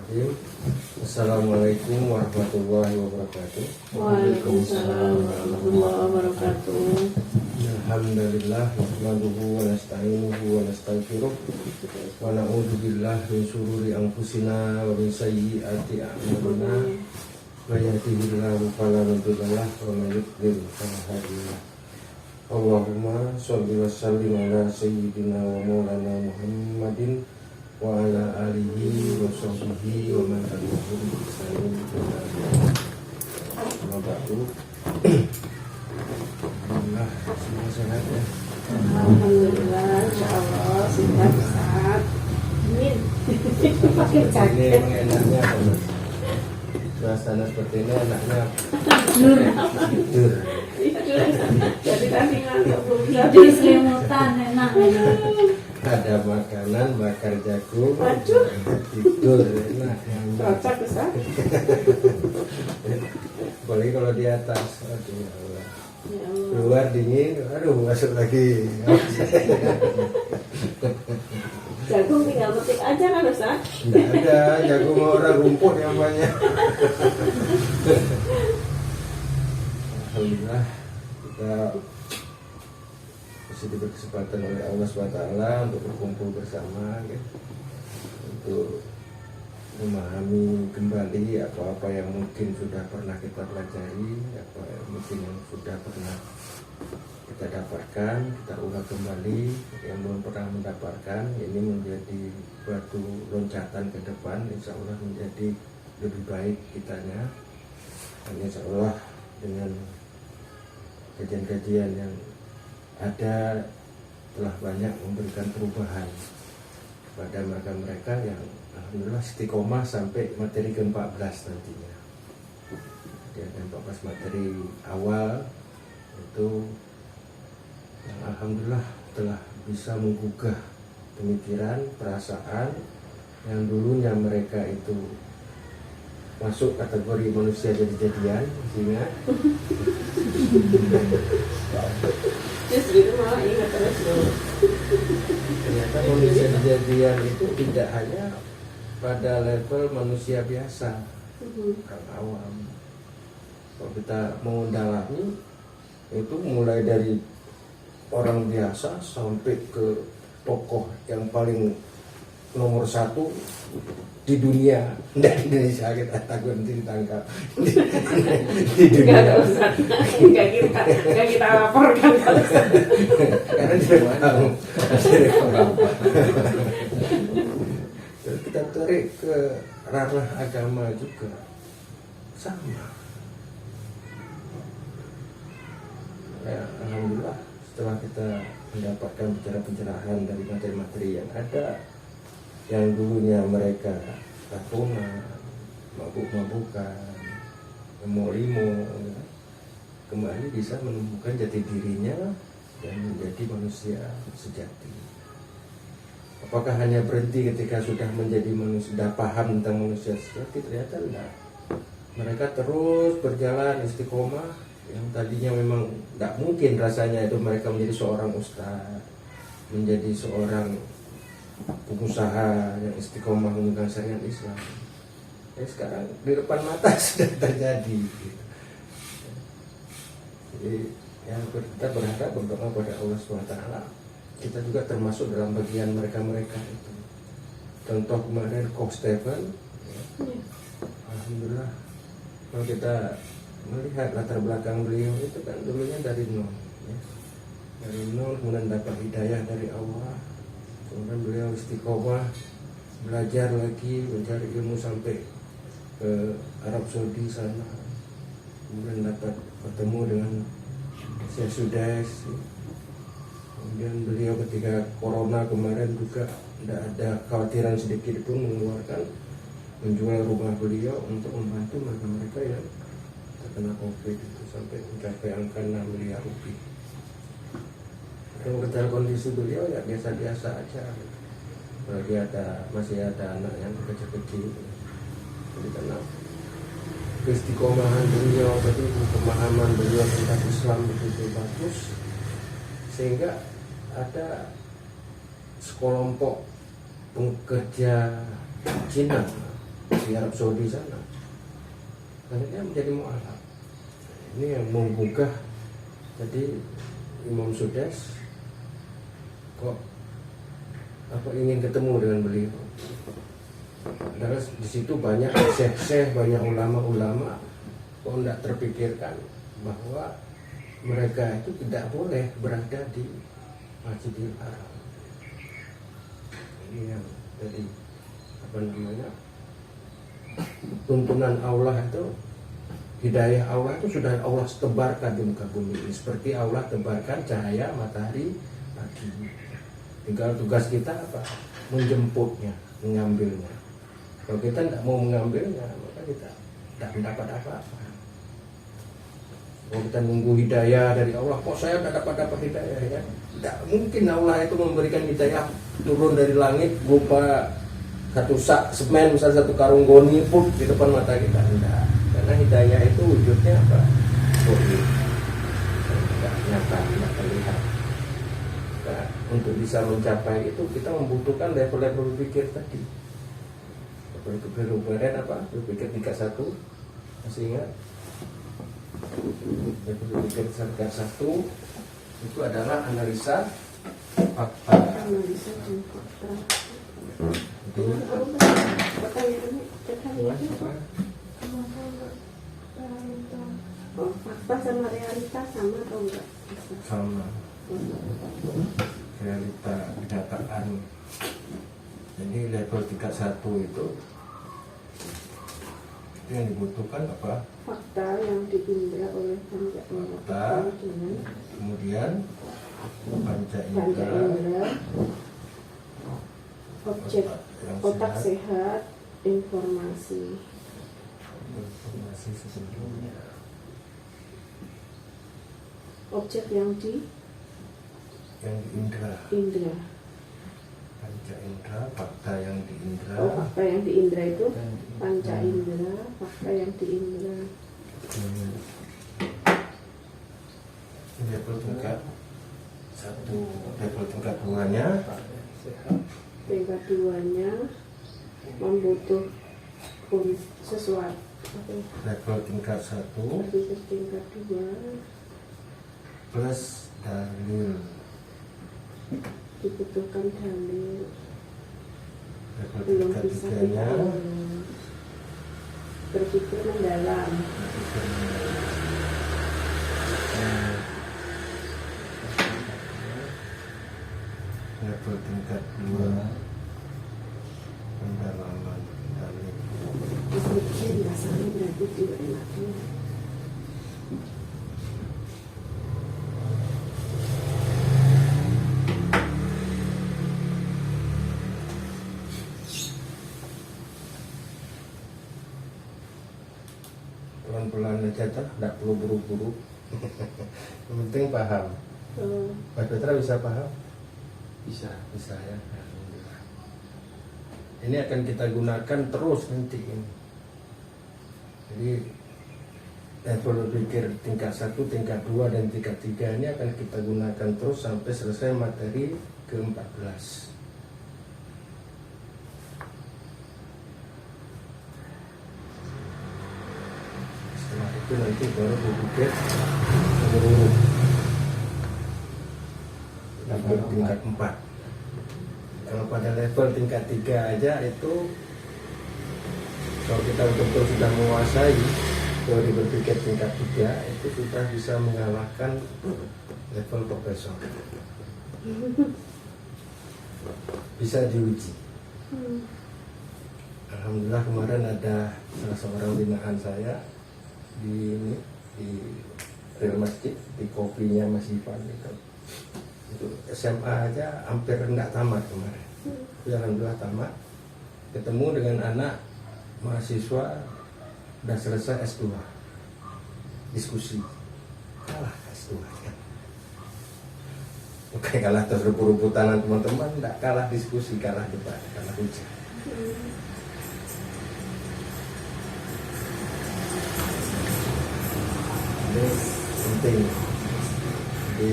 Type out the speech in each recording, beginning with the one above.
Bismillahirrahmanirrahim. Assalamualaikum warahmatullahi wabarakatuh. Waalaikumsalam warahmatullahi wabarakatuh. Alhamdulillah nahmaduhu wa nasta'inuhu wa nastaghfiruh wa na'udzu billahi min syururi anfusina wa min sayyiati a'malina. May yahdihillahu fala mudilla lahu wa may yudlil fala hadiya lahu. Allahumma shalli wa sallim ala sayyidina wa maulana Muhammadin wa ala alihi wa sahbihi wa man tabi'ahum bi ihsanin ila yaumil qiyamah. Wa ba'du. Alhamdulillah semua sehat ya. Alhamdulillah, insyaallah sehat. Amin. Pakai Ini jaket. emang enaknya apa? Suasana seperti ini enaknya Nur. tidur. Jadi tadi ngantuk belum Jadi selimutan enak. Ada makanan bakar jagung. Waduh. Tidur enak. cocok besar. Apalagi kalau di atas. Aduh ya Allah. Ya Allah. Keluar dingin, aduh masuk lagi. Jagung tinggal petik aja kan Ustaz? Tidak ada jagung orang rumput yang banyak. Alhamdulillah kita masih diberi kesempatan oleh Allah SWT untuk berkumpul bersama, ya. Untuk memahami kembali apa-apa yang mungkin sudah pernah kita pelajari, apa yang mungkin yang sudah pernah kita dapatkan, kita ulang kembali. Yang belum pernah mendapatkan, ini menjadi batu loncatan ke depan, insya Allah menjadi lebih baik kitanya. Dan insya Allah dengan kajian-kajian yang ada telah banyak memberikan perubahan kepada mereka-mereka yang alhamdulillah istiqomah sampai materi ke-14 nantinya. Jadi ada 14 materi awal itu yang alhamdulillah telah bisa menggugah pemikiran, perasaan yang dulunya mereka itu masuk kategori manusia jadi-jadian, sehingga Justru itu malah ingat terus loh. ternyata manusia jadi-jadian itu tidak hanya pada level manusia biasa, orang awam. Kalau kita mau dalami itu mulai dari orang biasa sampai ke tokoh yang paling nomor satu di dunia, dari Indonesia, kita takut nanti ditangkap di Enggak dunia. ada Ustaz. Enggak kita laporkan kalau Ustaz. Karena tidak tahu hasilnya apa. Terus kita tarik ke ranah agama juga sama. Ya, alhamdulillah setelah kita mendapatkan pencerahan-pencerahan dari materi-materi yang ada, yang dulunya mereka tahunan, mabuk-mabukan, limo-limo, kembali bisa menemukan jati dirinya dan menjadi manusia sejati. Apakah hanya berhenti ketika sudah menjadi manusia, sudah paham tentang manusia sejati? Ternyata tidak. Mereka terus berjalan istiqomah. Yang tadinya memang tidak mungkin rasanya itu mereka menjadi seorang ustaz, menjadi seorang pengusaha yang istiqomah memegang syariat Islam. Sekarang di depan mata sudah terjadi. Jadi yang kita berharap berdoa pada Allah SWT, kita juga termasuk dalam bagian mereka-mereka itu. Contoh kemarin Coach Stephen, ya. Alhamdulillah kalau kita melihat latar belakang beliau itu kan dulunya dari nol, ya. Dari nol kemudian dapat hidayah dari Allah, kemudian beliau istiqomah belajar lagi, mencari ilmu sampai ke Arab Saudi sana, kemudian dapat bertemu dengan Syekh Sudais. Kemudian beliau ketika corona kemarin juga tidak ada kekhawatiran sedikit pun menjual rumah beliau untuk membantu mereka yang terkena COVID itu sampai mencapai angka 6 miliar rupiah. Kalau kita kondisi beliau ya biasa-biasa aja. Kalau dia masih ada anak yang kecil-kecil, jadi karena keistiqomahan beliau tadi, pemahaman beliau tentang Islam begitu bagus, sehingga ada sekelompok pekerja Cina di Arab Saudi sana. Akhirnya menjadi mu'alaf. Ini yang menggugah. Jadi Imam Sudes kok ingin ketemu dengan beliau. Karena di situ banyak syekh-syekh, banyak ulama-ulama kok tidak terpikirkan bahwa mereka itu tidak boleh berada di Masjidil Haram. Ini yang jadi tuntunan Allah itu, hidayah Allah itu sudah Allah tebarkan di muka bumi ini, seperti Allah tebarkan cahaya matahari pagi. Tinggal tugas kita apa? Menjemputnya, mengambilnya. Kalau kita tidak mau mengambilnya, maka kita tidak mendapat apa-apa. Kalau kita nunggu hidayah dari Allah, kok saya tidak dapat hidayah ya? Tidak mungkin Allah itu memberikan hidayah turun dari langit berupa satu sak semen, misalnya satu karung goni pun di depan mata kita. Tidak. Karena hidayah itu wujudnya apa? Goib. Tidak nyata, tidak terlihat. Nah, untuk bisa mencapai itu kita membutuhkan level-level berpikir tadi. Berpikir apa? Berpikir tingkat 1. Masih ingat? Berpikir tingkat 1 itu adalah analisa fakta. Analisa dan fakta. Fakta sama realita sama atau enggak? Sama. Realita kenyataan. Jadi level tingkat 1 itu yang dibutuhkan apa? Fakta yang diindra oleh panca Fakta, dengan kemudian panca panca indera, indera, objek yang otak sehat, informasi. informasi sebelumnya, Objek yang indera, diindra. panca indera, fakta yang diindra, Fakta yang diindra itu panca indera, fakta yang diindra. level tingkat 1, level tingkat 2-nya Tingkat 2-nya membutuhkan sesuatu. level tingkat 1 Berpikir tingkat 2 plus dalil, dibutuhkan dalil, level belum tingkat bisa 3-nya berpikir mendalam. level tingkat 2 pendalaman dalil. Berpikir rasanya berarti tidak enaknya. Pelan-pelan aja tuh, tidak perlu buru-buru. Yang penting paham. Pak Petra bisa paham? Bisa ya. Alhamdulillah. Ini akan kita gunakan terus nanti ini. Jadi level berpikir tingkat 1, tingkat 2, dan tingkat 3 ini akan kita gunakan terus sampai selesai materi ke-14. Setelah itu nanti baru berpikir menurut level tingkat 4. Kalau pada level tingkat 3 aja itu, kalau kita betul-betul sudah menguasai teori berpikir tingkat 3, itu sudah bisa mengalahkan level profesor. Bisa diuji. Alhamdulillah kemarin ada salah seorang binaan saya di Real Masjid, di kopinya Mas Ivan itu. Itu SMA aja hampir tidak tamat kemarin. Alhamdulillah tamat. Ketemu dengan anak mahasiswa udah selesai S2. Diskusi. Kalah S2 kan. Oke, kalah terus rebut-rebutan teman-teman, tidak kalah diskusi, kalah debat, kalah hujah. Ini penting. Jadi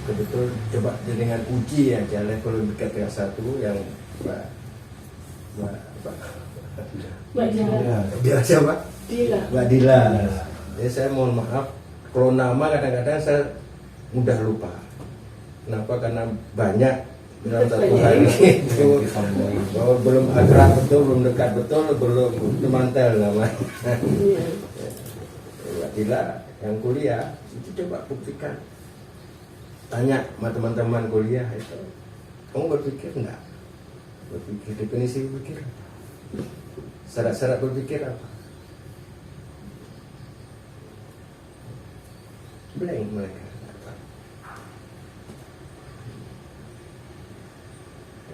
betul coba dengan uji aja level dekat yang 1 yang Mbak Dila. Biasa Pak. Dila. Mbak Dila. Ya saya mohon maaf, kalau nama kadang-kadang saya mudah lupa. Kenapa? Karena banyak dalam satu hari itu. Oh, belum akrab betul, belum dekat betul, belum mantel namanya. Iya. Mbak Dila yang kuliah itu coba buktikan. Tanya sama teman-teman kuliah itu, kamu berpikir enggak? Berpikir, definisi berpikir. Syarat-syarat berpikir apa? Blank mereka.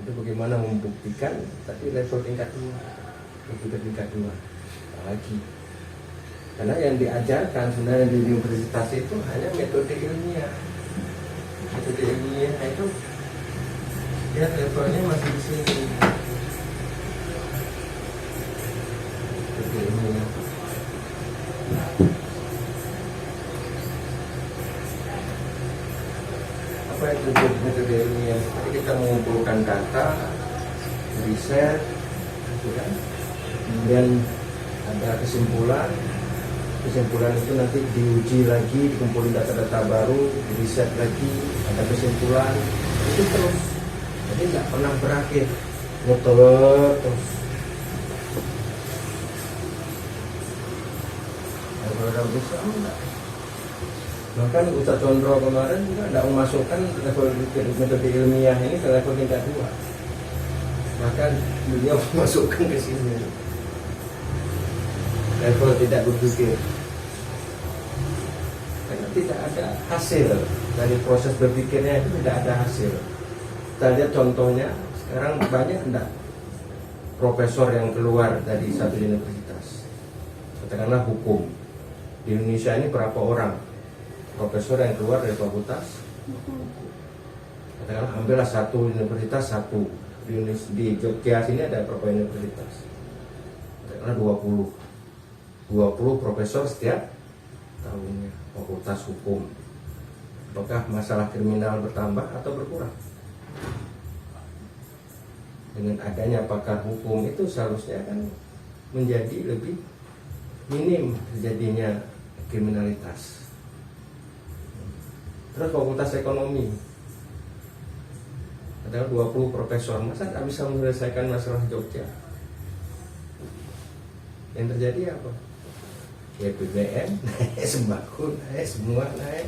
Itu bagaimana membuktikan, tapi level tingkat 2, tingkat 2 lagi. Karena yang diajarkan sebenarnya di universitas itu hanya metode ilmiah. Metode ilmiah itu ya levelnya masih di sini. Metode ilmiah. Apa itu metode ilmiah? Jadi kita mengumpulkan data, riset, gitu kan? Kemudian ada kesimpulan itu nanti diuji lagi, dikumpulin data-data baru, riset lagi, ada kesimpulan, itu terus. Jadi nggak pernah berakhir, muter terus. Kalau bisa enggak. Bahkan Ustaz Condro kemarin juga tidak memasukkan level metode ilmiah ini ke level tingkat 2. Bahkan beliau memasukkan ke sini level tidak berpikir, karena tidak ada hasil dari proses berpikirnya, itu tidak ada hasil. Kita lihat contohnya sekarang banyak enggak profesor yang keluar dari satu universitas, katakanlah hukum di Indonesia ini berapa orang profesor yang keluar dari fakultas? Katakanlah ambillah satu universitas, satu di Jogja sini ada berapa universitas? Katakanlah 20 profesor setiap tahunnya fakultas hukum. Apakah masalah kriminal bertambah atau berkurang? Dengan adanya pakar hukum itu seharusnya kan menjadi lebih minim terjadinya kriminalitas. Terus fakultas ekonomi, ada 20 profesor, masa nggak bisa menyelesaikan masalah Jogja? Yang terjadi apa? Ya BBM naik, sembako naik, semua naik,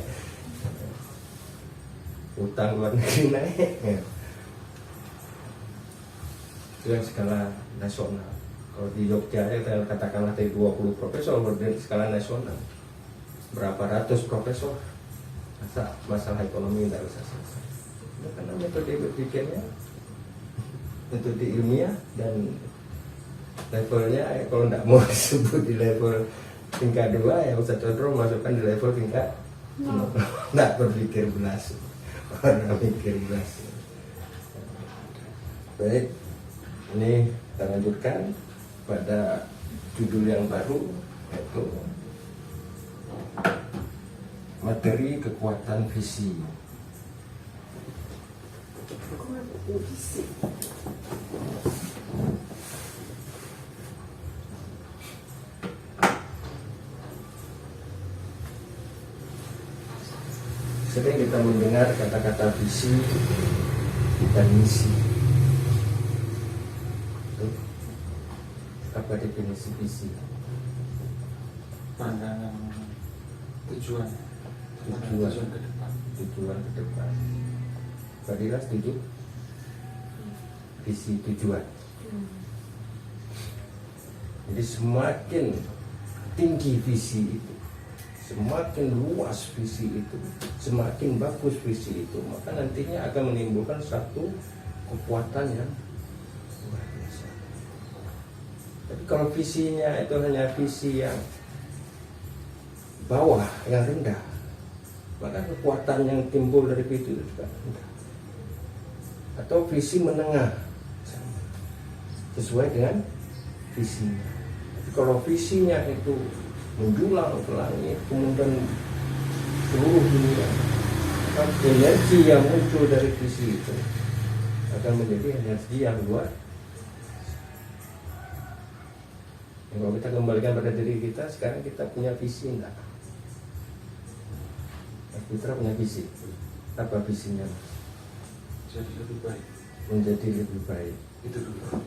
utang luar negeri naik, ya. Itu yang skala nasional. Kalau di Jogja ya katakanlah dari 20 profesor berdiri skala nasional, berapa ratus profesor, masa masalah ekonomi tidak bisa selesai? Ya, karena metode berpikirnya, metode ilmiah dan levelnya kalau tidak mau disebut di level tingkat 2 ya Ustaz Condro masukkan di level tingkat 0. Tidak berpikir belas, orang mikir belas. Baik, ini kita lanjutkan pada judul yang baru, yaitu materi kekuatan visi. Kekuatan visi. Sering kita mendengar kata-kata visi dan misi. Apa definisi visi? Pandangan tujuan ke depan. Tujuan ke depan. Mbak Dila setuju? Visi tujuan. Jadi semakin tinggi visi itu, semakin luas visi itu, semakin bagus visi itu, maka nantinya akan menimbulkan satu kekuatan yang luar biasa. Tapi kalau visinya itu hanya visi yang bawah, yang rendah, maka kekuatan yang timbul dari visi itu juga rendah. Atau visi menengah, sesuai dengan visinya. Tapi kalau visinya itu menjulang ke langit, kemudian seluruh dunia, maka energi yang muncul dari visi itu akan menjadi energi yang luar. Kalau kita kembalikan pada diri kita, sekarang kita punya visi enggak? Mas Putra punya visi. Apa visinya? Jadi lebih baik. Menjadi lebih baik. Itu dulu.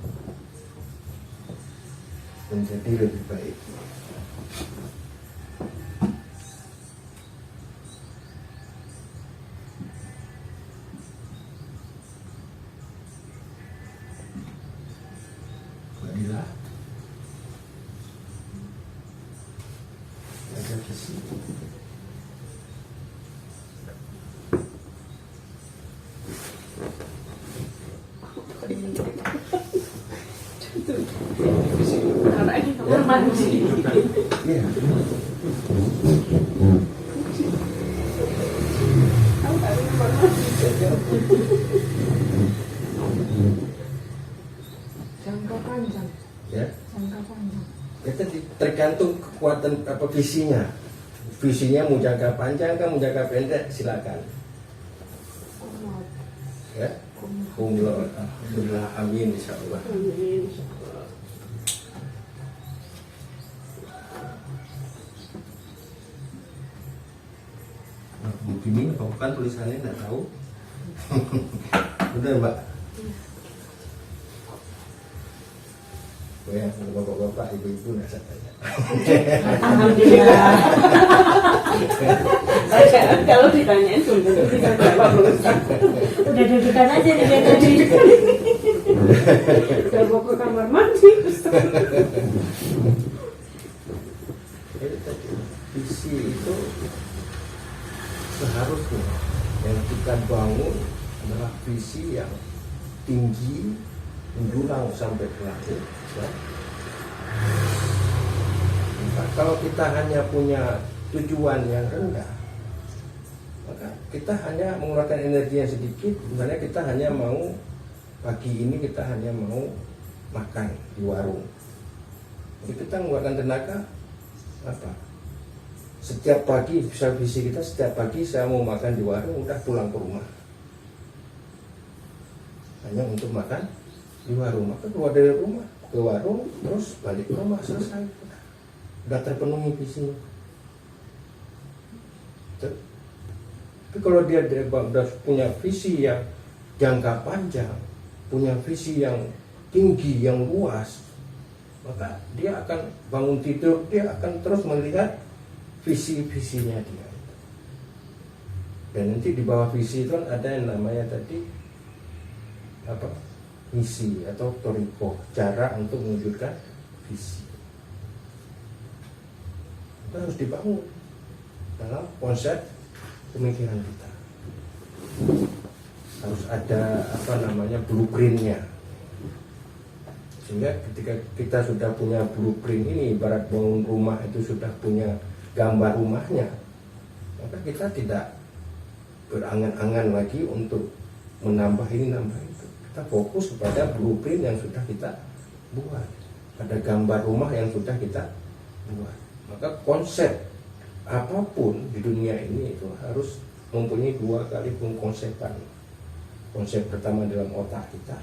Menjadi lebih baik. Baiklah. Ada visi. Visi Anaknya kamar mandi. Iya. Tahu tak kamar mandi? Jangka panjang. Ya. Jangka panjang. Itu tergantung kekuatan apa visinya. Visinya mau jangka panjang kan mau jangka pendek silakan. Kumat. Ya. Kumlot. Alhamdulillah, amin insyaallah. Amin. Begini apa bukan tulisannya nggak tahu. Benar Mbak. Oh ya, bapak-bapak, ibu-ibu nggak saya tanya. Alhamdulillah. Kalau ditanyain belum tentu bisa jawab Ustaz. Udah dudukan aja nih dari tadi. Kalau ke kamar mandi Ustaz. Jadi tadi visi itu seharusnya yang kita bangun adalah visi yang tinggi, menjulang sampai ke langit. Ya. Nah, kalau kita hanya punya tujuan yang rendah, maka kita hanya mengeluarkan energi yang sedikit. Sebenarnya kita hanya mau pagi ini kita hanya mau makan di warung. Jadi kita mengeluarkan tenaga apa? Setiap pagi bisa visi kita setiap pagi saya mau makan di warung, udah pulang ke rumah. Hanya untuk makan di warung, maka keluar dari rumah ke warung terus balik ke rumah, selesai. Udah terpenuhi visinya. Tapi kalau dia sudah punya visi yang jangka panjang, punya visi yang tinggi, yang luas, maka dia akan bangun tidur, dia akan terus melihat visi-visinya dia. Dan nanti di bawah visi itu kan ada yang namanya tadi apa? Misi atau toriko, cara untuk mewujudkan visi. Itu harus dibangun dalam konsep pemikiran kita. Harus ada apa namanya blueprintnya. Sehingga ketika kita sudah punya blueprint ini, ibarat bangun rumah itu sudah punya gambar rumahnya, maka kita tidak berangan-angan lagi untuk menambah ini, nambah itu. Kita fokus kepada blueprint yang sudah kita buat, pada gambar rumah yang sudah kita buat. Maka konsep apapun di dunia ini itu harus mempunyai dua kali pengkonsepan. Konsep pertama dalam otak kita,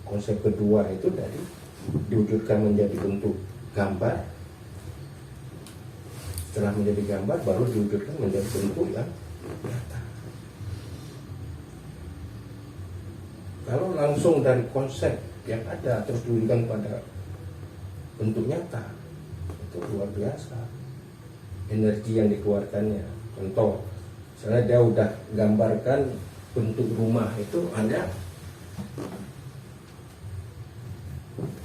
konsep kedua itu dari diwujudkan menjadi bentuk gambar. Setelah menjadi gambar baru diwujudkan menjadi bentuk yang nyata. Kalau langsung dari konsep yang ada terus diwujudkan pada bentuk nyata, itu luar biasa energi yang dikeluarkannya. Contoh, misalnya dia udah gambarkan bentuk rumah itu ada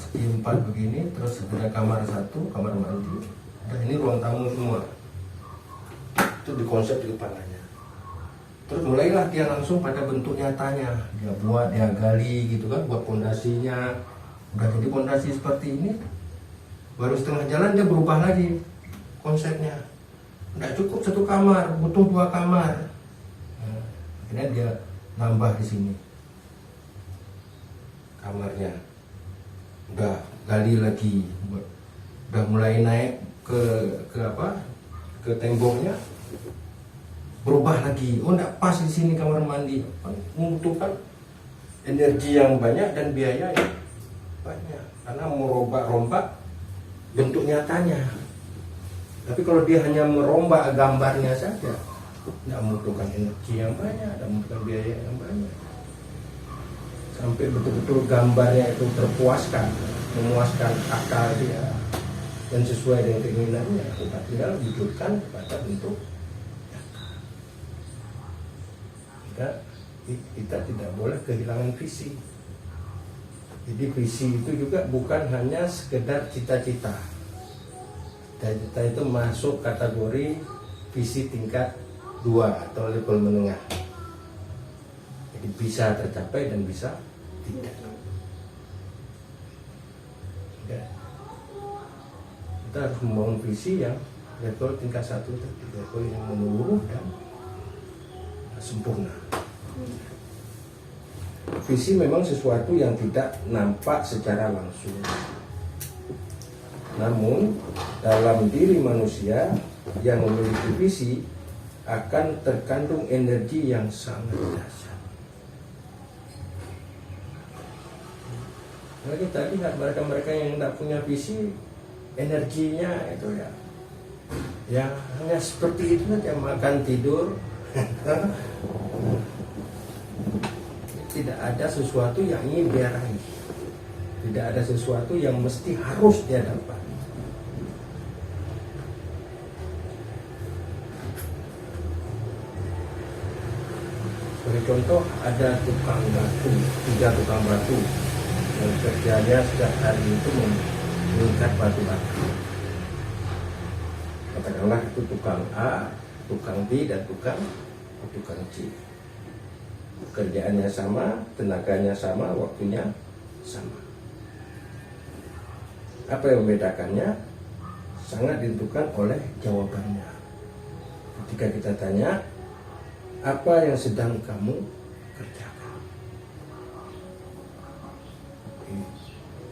segi empat begini, terus ada kamar satu, kamar mandi, dan ini ruang tamu semua. Itu dikonsep di kepalanya. Terus mulailah dia langsung pada bentuk nyatanya, dia buat, dia gali gitu kan, buat pondasinya. Udah jadi pondasi seperti ini, baru setengah jalan dia berubah lagi konsepnya. Nggak cukup satu kamar, butuh 2 kamar. Nah, akhirnya dia nambah di sini kamarnya. Udah gali lagi, udah mulai naik ke apa? Ke temboknya. Berubah lagi, oh enggak pas di sini kamar mandi, membutuhkan energi yang banyak dan biaya yang banyak, karena merombak-rombak bentuk nyatanya. Tapi kalau dia hanya merombak gambarnya saja, tidak membutuhkan energi yang banyak, tidak membutuhkan biaya yang banyak. Sampai betul-betul gambarnya itu terpuaskan, memuaskan akal dia dan sesuai dengan keinginannya, kita tinggal wujudkan pada bentuk nyata. Kita tidak boleh kehilangan visi. Jadi visi itu juga bukan hanya sekedar cita-cita. Cita-cita itu masuk kategori visi tingkat 2 atau level menengah. Jadi bisa tercapai dan bisa tidak. Ya. Kita harus membangun visi yang level tingkat 1 tadi, level yang menyeluruh dan sempurna. Visi memang sesuatu yang tidak nampak secara langsung. Namun dalam diri manusia yang memiliki visi akan terkandung energi yang sangat dahsyat. Nah, kita lihat mereka-mereka yang tidak punya visi, energinya itu ya hanya seperti itu saja, makan tidur. Tidak ada sesuatu yang ingin dia raih. Tidak ada sesuatu yang mesti harus dia dapat. Sebagai contoh, ada tukang batu, 3 tukang batu yang kerjanya setiap hari itu mengikat batu-batu. Katakanlah itu tukang A, tukang B, dan tukang C. Pekerjaannya sama, tenaganya sama, waktunya sama. Apa yang membedakannya? Sangat ditentukan oleh jawabannya. Ketika kita tanya, apa yang sedang kamu kerjakan?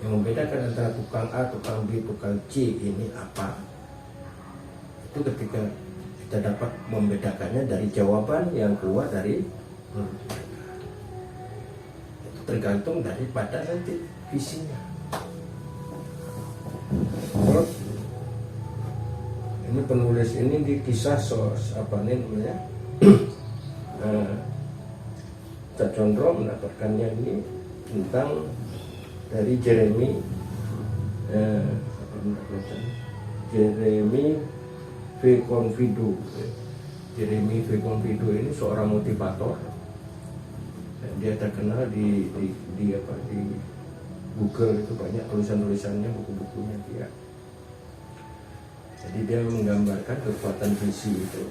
Yang membedakan antara tukang A, tukang B, tukang C ini apa? Itu ketika kita dapat membedakannya dari jawaban yang keluar dari mereka. Itu tergantung daripada nanti visinya. Terus ini penulis ini di kisah apa ini namanya? Cak Condro mendapatkannya ini tentang dari Jeremy V. Confido. Jeremy V. Confido ini seorang motivator. Dan dia terkenal di Google itu banyak tulisan-tulisannya, buku-bukunya dia. Jadi dia menggambarkan kekuatan visi itu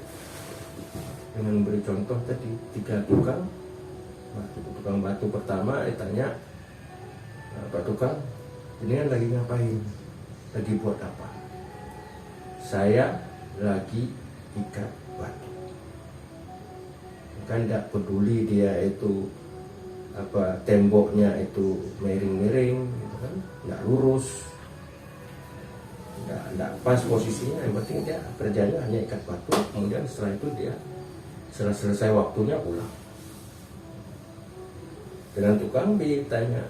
dengan memberi contoh tadi 3 tukang batu pertama ditanya, Pak Tukang, ini kan lagi ngapain? Lagi buat apa? Saya lagi ikat batu. Kan tidak peduli dia itu temboknya itu miring-miring, gitu kan, nggak lurus, nggak pas posisinya. Yang penting dia kerjanya hanya ikat batu. Kemudian setelah itu dia selesai waktunya pulang. Dengan tukang ditanya,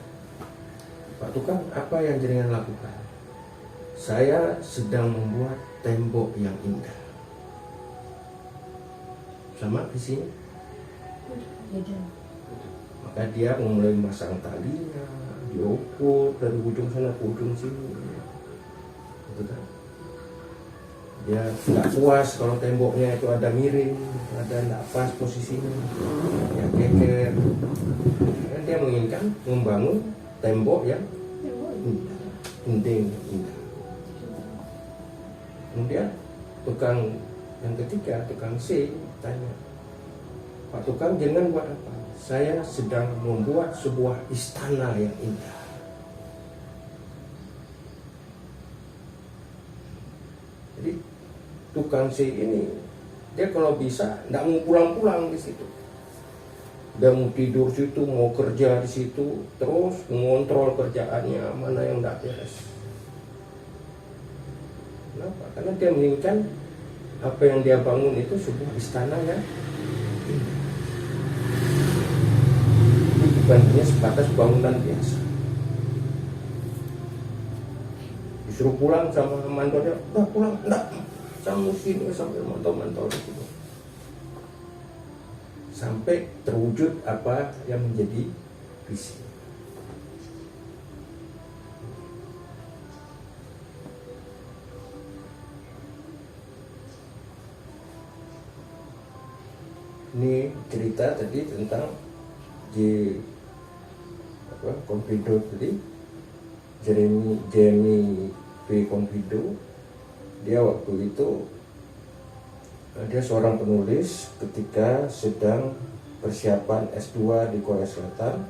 Pak Tukang, apa yang jenengan lakukan? Saya sedang membuat tembok yang indah. Sama di sini. Maka dia mulai memasang talinya, diukur dari ujung sana ke ujung sini. Gitu kan? Dia nggak puas kalau temboknya itu ada miring, ada nggak pas posisinya, ya geger. Dia menginginkan membangun tembok yang indah. Kemudian tukang yang ketiga, tukang C, tanya, Pak Tukang, jangan buat apa? Saya sedang membuat sebuah istana yang indah. Jadi tukang C ini dia kalau bisa tidak mau pulang-pulang di situ. Dia mau tidur situ, mau kerja di situ, terus mengontrol kerjaannya mana yang tidak beres. Kenapa? Karena dia menginginkan apa yang dia bangun itu sebuah istana yang bukan hanya sebatas bangunan biasa. Suruh pulang sama mantornya, udah pulang, enggak, kamu sini sampai mantau-mantau gitu. Sampai terwujud apa yang menjadi visi. Ini cerita tadi tentang di Confido tadi, Jeremy V. Confido. Dia waktu itu dia seorang penulis ketika sedang persiapan S2 di Korea Selatan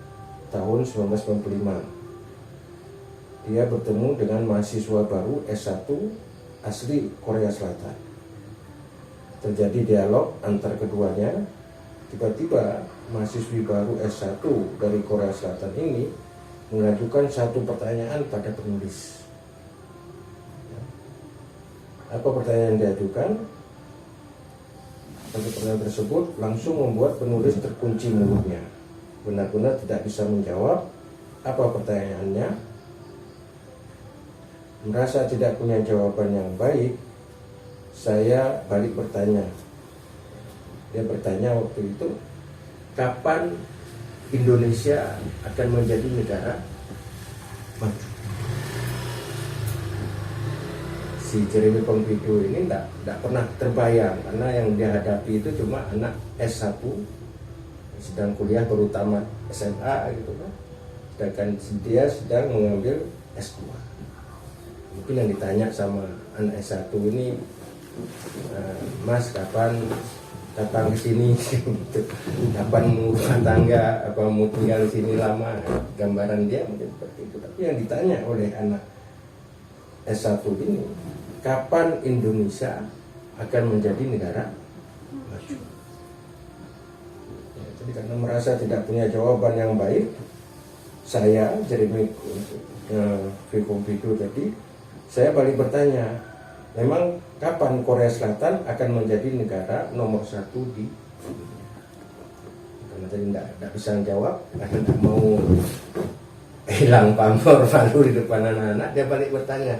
tahun 1995. Dia bertemu dengan mahasiswa baru S1 asli Korea Selatan. Terjadi dialog antar keduanya. Tiba-tiba mahasiswi baru S1 dari Korea Selatan ini mengajukan satu pertanyaan pada penulis. Apa pertanyaan yang diajukan? Satu pertanyaan tersebut langsung membuat penulis terkunci mulutnya. Benar-benar tidak bisa menjawab apa pertanyaannya. Merasa tidak punya jawaban yang baik, saya balik bertanya. Dia bertanya waktu itu, kapan Indonesia akan menjadi negara maju? Si Jeremy Confido ini tidak pernah terbayang, karena yang dia hadapi itu cuma anak S1 sedang kuliah baru tamat SMA gitu kan, sedangkan dia sedang mengambil S2. Mungkin yang ditanya sama anak S1 ini, Mas kapan datang ke sini gitu. Kapan mau rumah tangga, apa mau tinggal di sini lama? Gambaran dia mungkin seperti itu. Tapi yang ditanya oleh anak S1 ini, kapan Indonesia akan menjadi negara maju? Ya, jadi karena merasa tidak punya jawaban yang baik, saya Jeremy V. Confido tadi, saya balik bertanya, memang kapan Korea Selatan akan menjadi negara nomor 1 di dunia? Karena tadi tidak bisa menjawab, karena tidak mau hilang pamor malu di depan anak-anak, dia balik bertanya.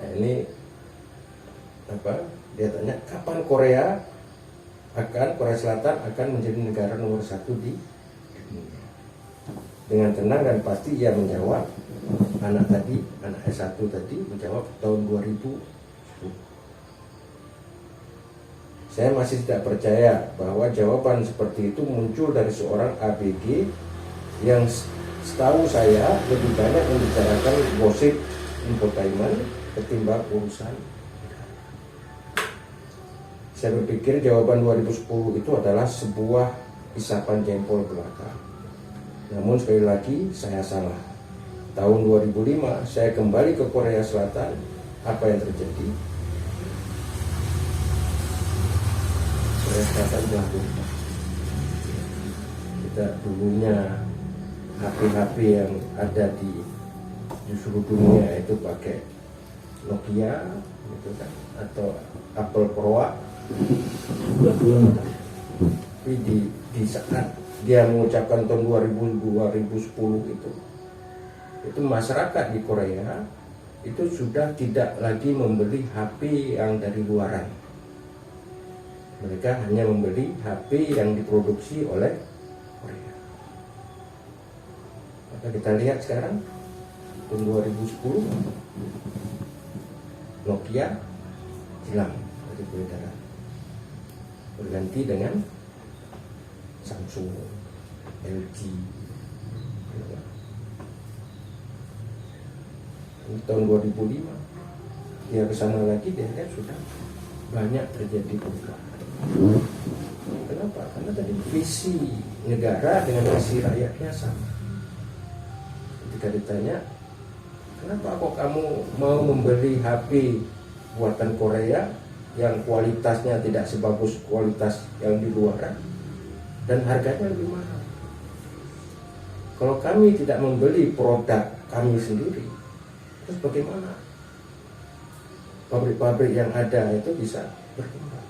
Nah ini apa? Dia tanya kapan Korea Selatan akan menjadi negara nomor 1 di dunia? Dengan tenang dan pasti ia menjawab. Anak S1 tadi menjawab tahun 2010. Saya masih tidak percaya bahwa jawaban seperti itu muncul dari seorang ABG yang setahu saya lebih banyak membicarakan gosip infotainment ketimbang urusan. Saya berpikir jawaban 2010 itu adalah sebuah isapan jempol belaka. Namun sekali lagi saya salah. Tahun 2005 saya kembali ke Korea Selatan. Apa yang terjadi? Korea Selatan jatuh. Kita dulunya HP-HP yang ada di seluruh dunia itu pakai Nokia gitu kan, atau Apple Pro. Tapi di saat dia mengucapkan tahun 2010 itu masyarakat di Korea itu sudah tidak lagi membeli HP yang dari luaran. Mereka hanya membeli HP yang diproduksi oleh Korea. Maka kita lihat sekarang tahun 2010 Nokia hilang dari peredaran, berganti dengan Samsung, LG. Ini tahun 2005 dia kesana lagi, dia lihat sudah banyak terjadi perubahan. Kenapa? Karena tadi visi negara dengan visi rakyatnya sama. Ketika ditanya, kenapa kok kamu mau membeli HP buatan Korea yang kualitasnya tidak sebagus kualitas yang di luar dan harganya lebih mahal? Kalau kami tidak membeli produk kami sendiri, terus bagaimana pabrik-pabrik yang ada itu bisa berkembang?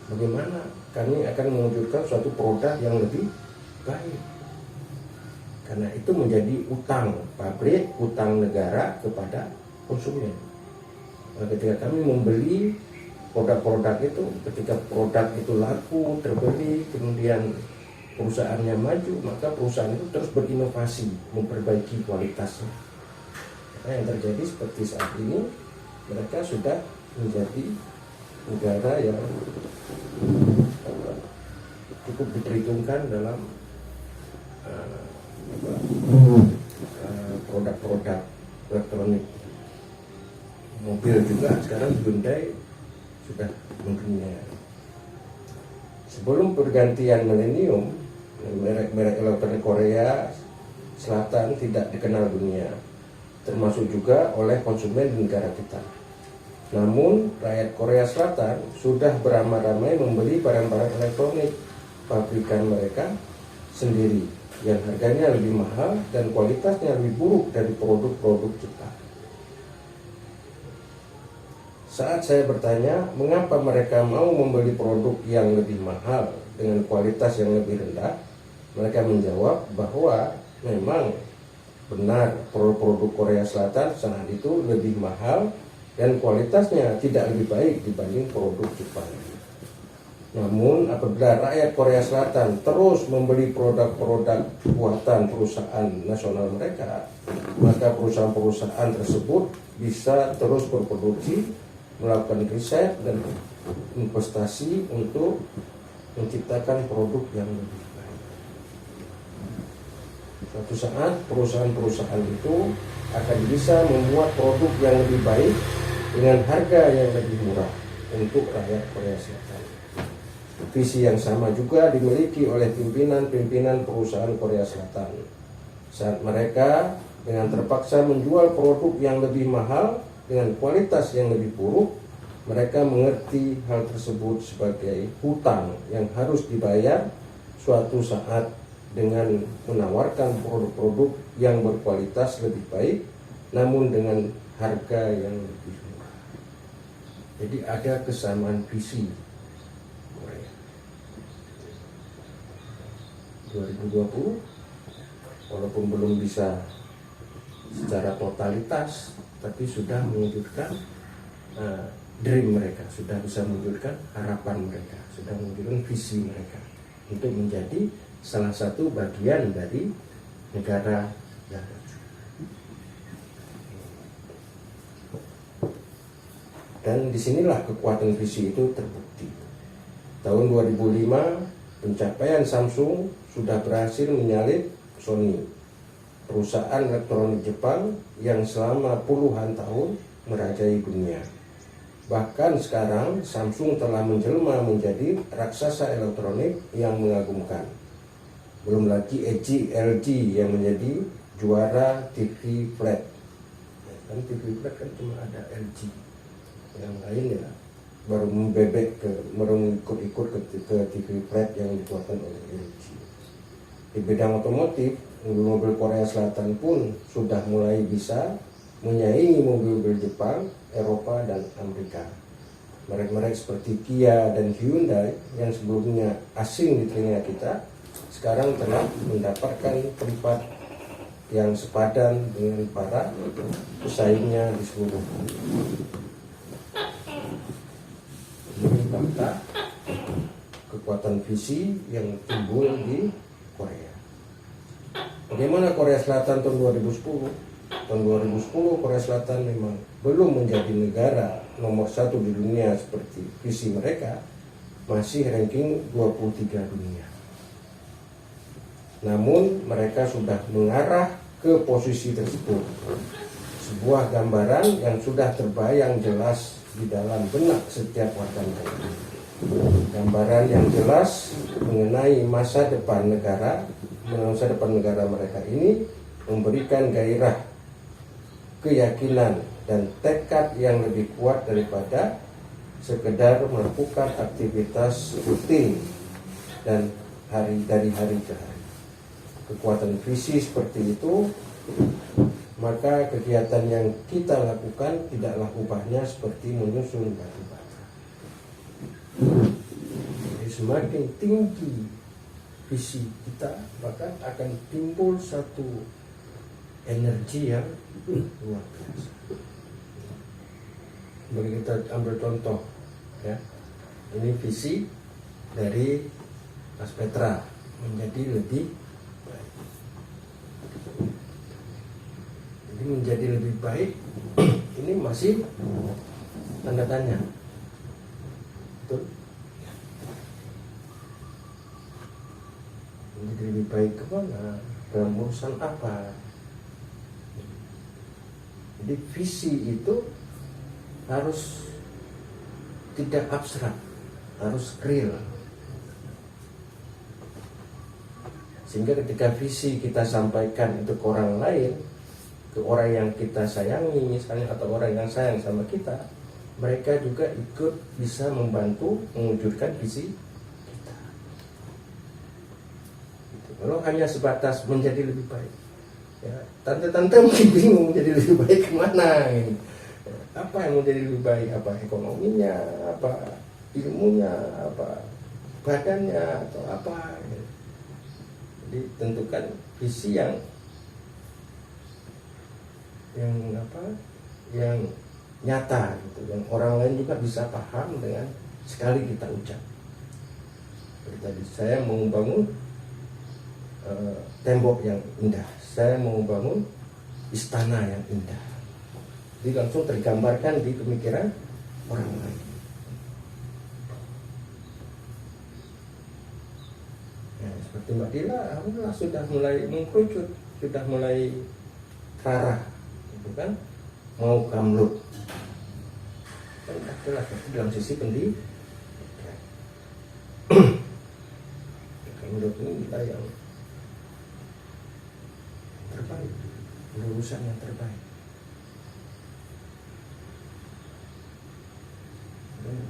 Bagaimana kami akan mewujudkan suatu produk yang lebih baik? Karena itu menjadi utang pabrik, utang negara kepada konsumen. Nah, ketika kami membeli produk-produk itu, ketika produk itu laku, terbeli, kemudian perusahaannya maju, maka perusahaan itu terus berinovasi, memperbaiki kualitasnya. Nah, yang terjadi seperti saat ini, mereka sudah menjadi negara yang cukup diperhitungkan dalam produk-produk elektronik. Mobil juga sekarang Hyundai sudah mendunia. Sebelum pergantian milenium, merek-merek elektronik Korea Selatan tidak dikenal dunia, termasuk juga oleh konsumen di negara kita. Namun rakyat Korea Selatan sudah beramai-ramai membeli barang-barang elektronik pabrikan mereka sendiri yang harganya lebih mahal dan kualitasnya lebih buruk dari produk-produk Jepang. Saat saya bertanya mengapa mereka mau membeli produk yang lebih mahal dengan kualitas yang lebih rendah, mereka menjawab bahwa memang benar produk-produk Korea Selatan saat itu lebih mahal dan kualitasnya tidak lebih baik dibanding produk Jepang. Namun apabila rakyat Korea Selatan terus membeli produk-produk buatan perusahaan nasional mereka, maka perusahaan-perusahaan tersebut bisa terus berproduksi, melakukan riset dan investasi untuk menciptakan produk yang lebih baik. Suatu saat perusahaan-perusahaan itu akan bisa membuat produk yang lebih baik dengan harga yang lebih murah untuk rakyat Korea Selatan. Visi yang sama juga dimiliki oleh pimpinan-pimpinan perusahaan Korea Selatan. Saat mereka dengan terpaksa menjual produk yang lebih mahal dengan kualitas yang lebih buruk, mereka mengerti hal tersebut sebagai hutang yang harus dibayar suatu saat dengan menawarkan produk-produk yang berkualitas lebih baik namun dengan harga yang lebih murah. Jadi ada kesamaan visi Korea. 2020 walaupun belum bisa secara totalitas, tapi sudah mewujudkan dream mereka, sudah bisa mewujudkan harapan mereka, sudah mewujudkan visi mereka untuk menjadi salah satu bagian dari negara yang maju. Dan disinilah kekuatan visi itu terbukti. Tahun 2005 pencapaian Samsung sudah berhasil menyalip Sony, perusahaan elektronik Jepang yang selama puluhan tahun merajai dunia. Bahkan sekarang Samsung telah menjelma menjadi raksasa elektronik yang mengagumkan. Belum lagi LG yang menjadi juara TV flat. Kan TV flat kan cuma ada LG. Yang lain ya baru ikut ke TV flat yang dikeluarkan oleh LG. Di bidang otomotif, mobil Korea Selatan pun sudah mulai bisa menyaingi mobil-mobil Jepang, Eropa, dan Amerika. Merek-merek seperti Kia dan Hyundai yang sebelumnya asing di telinga kita, sekarang telah mendapatkan tempat yang sepadan dengan para pesaingnya di seluruh dunia. Ini fakta kekuatan visi yang timbul di Korea. Bagaimana Korea Selatan tahun 2010? Tahun 2010 Korea Selatan memang belum menjadi negara nomor 1 di dunia seperti visi mereka, masih ranking 23 dunia. Namun mereka sudah mengarah ke posisi tersebut. Sebuah gambaran yang sudah terbayang jelas di dalam benak setiap warga negara. Gambaran yang jelas mengenai masa depan negara mereka ini memberikan gairah, keyakinan, dan tekad yang lebih kuat daripada sekedar melakukan aktivitas rutin dan dari hari ke hari. Kekuatan visi seperti itu, maka kegiatan yang kita lakukan tidaklah ubahnya seperti menyusun batu bata. Jadi semakin tinggi visi kita, maka akan timbul satu energi yang luar biasa. Bagi kita ambil contoh, ya. Ini visi dari Mas Petra menjadi lebih baik. Jadi menjadi lebih baik ini masih tanda tanya. Betul? Menjadi lebih baik kemana? Dalam urusan apa? Jadi visi itu harus tidak abstrak, harus real. Sehingga ketika visi kita sampaikan itu ke orang lain, ke orang yang kita sayangi misalnya, atau orang yang sayang sama kita, mereka juga ikut bisa membantu mewujudkan visi kita. Gitu. Kalau hanya sebatas menjadi lebih baik, ya, tante-tante mungkin bingung jadi lebih baik kemana ini. Apa yang menjadi lebih baik? Apa ekonominya, apa ilmunya, apa badannya, atau apa? Jadi tentukan visi yang apa? Yang nyata gitu, yang orang lain juga bisa paham dengan sekali kita ucap. Seperti tadi saya mau membangun tembok yang indah, saya mau membangun istana yang indah. Jadi langsung tergambarkan di pemikiran orang lain. Ya, seperti Mbak Dila, alhamdulillah sudah mulai mengkerucut, sudah mulai terarah, gitu kan? Mau kamlut. Dan adalah dalam sisi pendidikan. Kamlut ini kita yang terbaik, lulusan yang terbaik.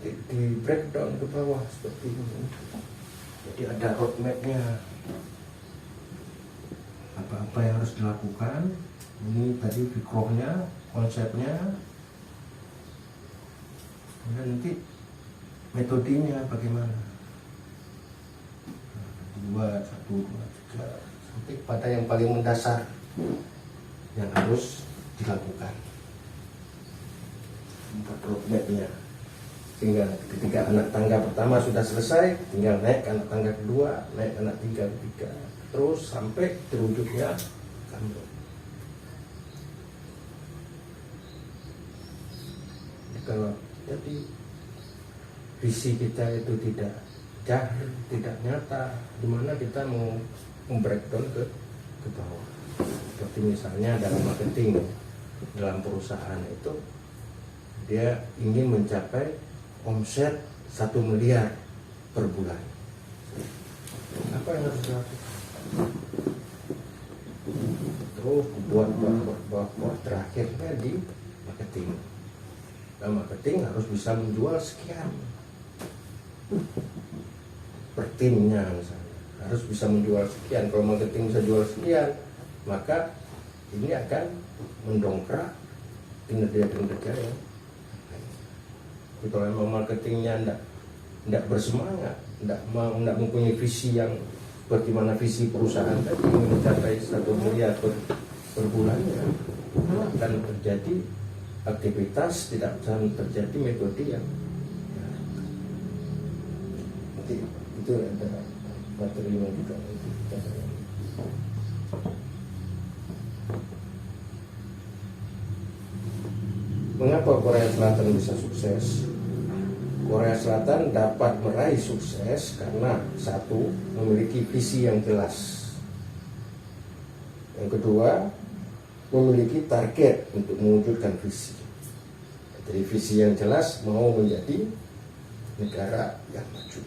Di breakdown ke bawah seperti ini. Jadi ada roadmapnya, apa-apa yang harus dilakukan. Ini tadi fikrohnya, konsepnya, kemudian nanti metodenya bagaimana. 2, 1, 2, 3 sampai pada yang paling mendasar yang harus dilakukan. 4 roadmapnya. Sehingga ketika anak tangga pertama sudah selesai, tinggal naik ke anak tangga kedua, naik ke anak ketiga, terus sampai terwujudnya kamlut. Kalau jadi visi kita itu tidak jahil, tidak nyata, dimana kita mau membreakdown ke bawah. Seperti misalnya dalam marketing, dalam perusahaan itu dia ingin mencapai omset 1 miliar per bulan. Apa yang harus dilakukan? Terus buat terakhirnya di marketing. Nah, marketing harus bisa menjual sekian per timnya misalnya. Harus bisa menjual sekian. Kalau marketing bisa jual sekian, maka ini akan mendongkrak kinerja-kinerja ya. Kalau memang marketingnya tidak bersemangat, tidak mempunyai visi yang bagaimana visi perusahaan tadi ingin mencapai 1 miliar per bulannya, akan terjadi aktivitas, tidak akan terjadi metode yang ya, nanti itu ada materi yang juga kita. Mengapa Korea Selatan bisa sukses? Korea Selatan dapat meraih sukses karena 1, memiliki visi yang jelas. Yang kedua, memiliki target untuk mewujudkan visi. Jadi visi yang jelas mau menjadi negara yang maju.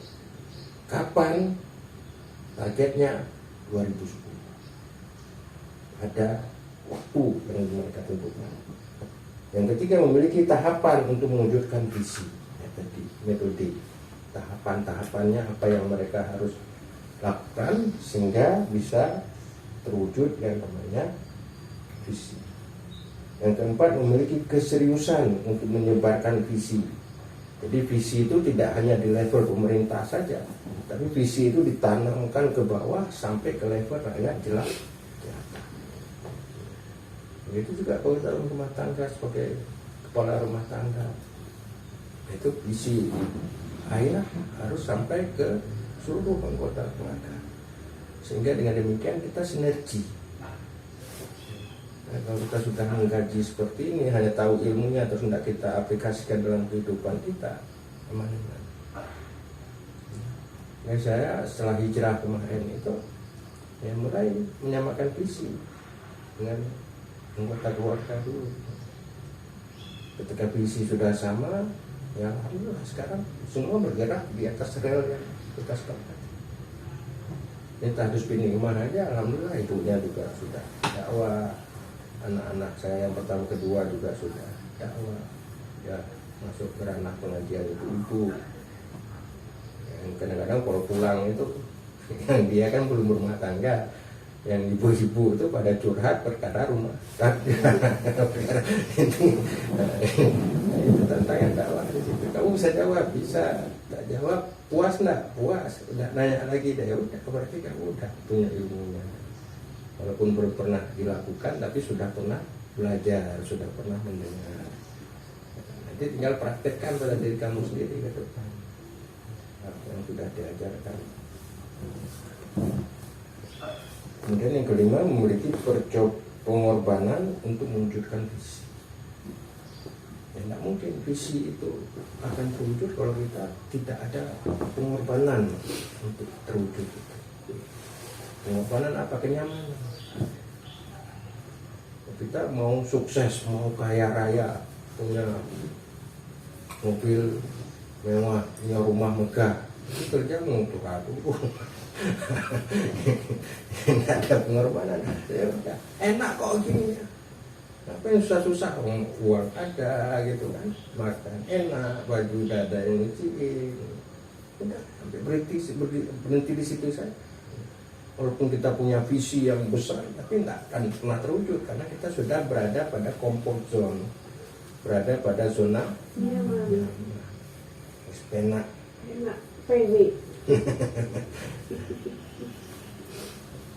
Kapan? Targetnya 2010. Ada waktu yang mereka tentukan. Yang ketiga, memiliki tahapan untuk mewujudkan visi. Tadi metode, tahapan-tahapannya apa yang mereka harus lakukan sehingga bisa terwujud yang namanya visi. Yang keempat, memiliki keseriusan untuk menyebarkan visi. Jadi visi itu tidak hanya di level pemerintah saja, tapi visi itu ditanamkan ke bawah sampai ke level rakyat jelata. Begitu juga kalau dalam rumah tangga, sebagai kepala rumah tangga, Itu visi ayah harus sampai ke seluruh anggota keluarga, sehingga dengan demikian kita sinergi. Nah, kalau kita sudah mengkaji seperti ini, hanya tahu ilmunya terus tidak kita aplikasikan dalam kehidupan kita, aman-aman. Nah, saya setelah hijrah kemarin itu ya mulai menyamakan visi dengan anggota keluarga dulu. Ketika visi sudah sama, ya alhamdulillah sekarang semua bergerak di atas rel yang kita sepakati. Ini tahdus bin Iman aja, alhamdulillah ibunya juga sudah dakwah, anak-anak saya yang pertama kedua juga sudah dakwah, ya masuk ke ranah pengajian ibu-ibu. Yang kadang-kadang kalau pulang itu yang dia kan belum berumah tangga, yang ibu-ibu itu pada curhat perkara rumah tangga. Itu tantangan dakwah di situ. Kamu bisa jawab, bisa. Tak jawab, puas enggak? Puas. Udah nanya lagi, ya udah, berarti kamu udah punya ilmunya. Walaupun belum pernah dilakukan, tapi sudah pernah belajar, sudah pernah mendengar. Nanti tinggal praktekkan pada diri kamu sendiri ke depan apa yang sudah diajarkan. Kemudian yang kelima, memiliki pengorbanan untuk mewujudkan visi. Ya, tidak mungkin visi itu akan terwujud kalau kita tidak ada pengorbanan untuk terwujud itu. Pengorbanan apa? Kenyamanan. Kita mau sukses, mau kaya raya, punya mobil mewah, punya rumah megah, itu kerja untuk aku. Nggak ada pengorbanan. Ya udah, enak kok gini ya. Apa yang susah-susah? Uang ada gitu kan, makan enak, baju udah ada yang nyuciin. Udah, sampai berhenti di situ saja. Walaupun kita punya visi yang besar, tapi tidak akan pernah terwujud karena kita sudah berada pada comfort zone, berada pada zona nyaman. enak. Pede.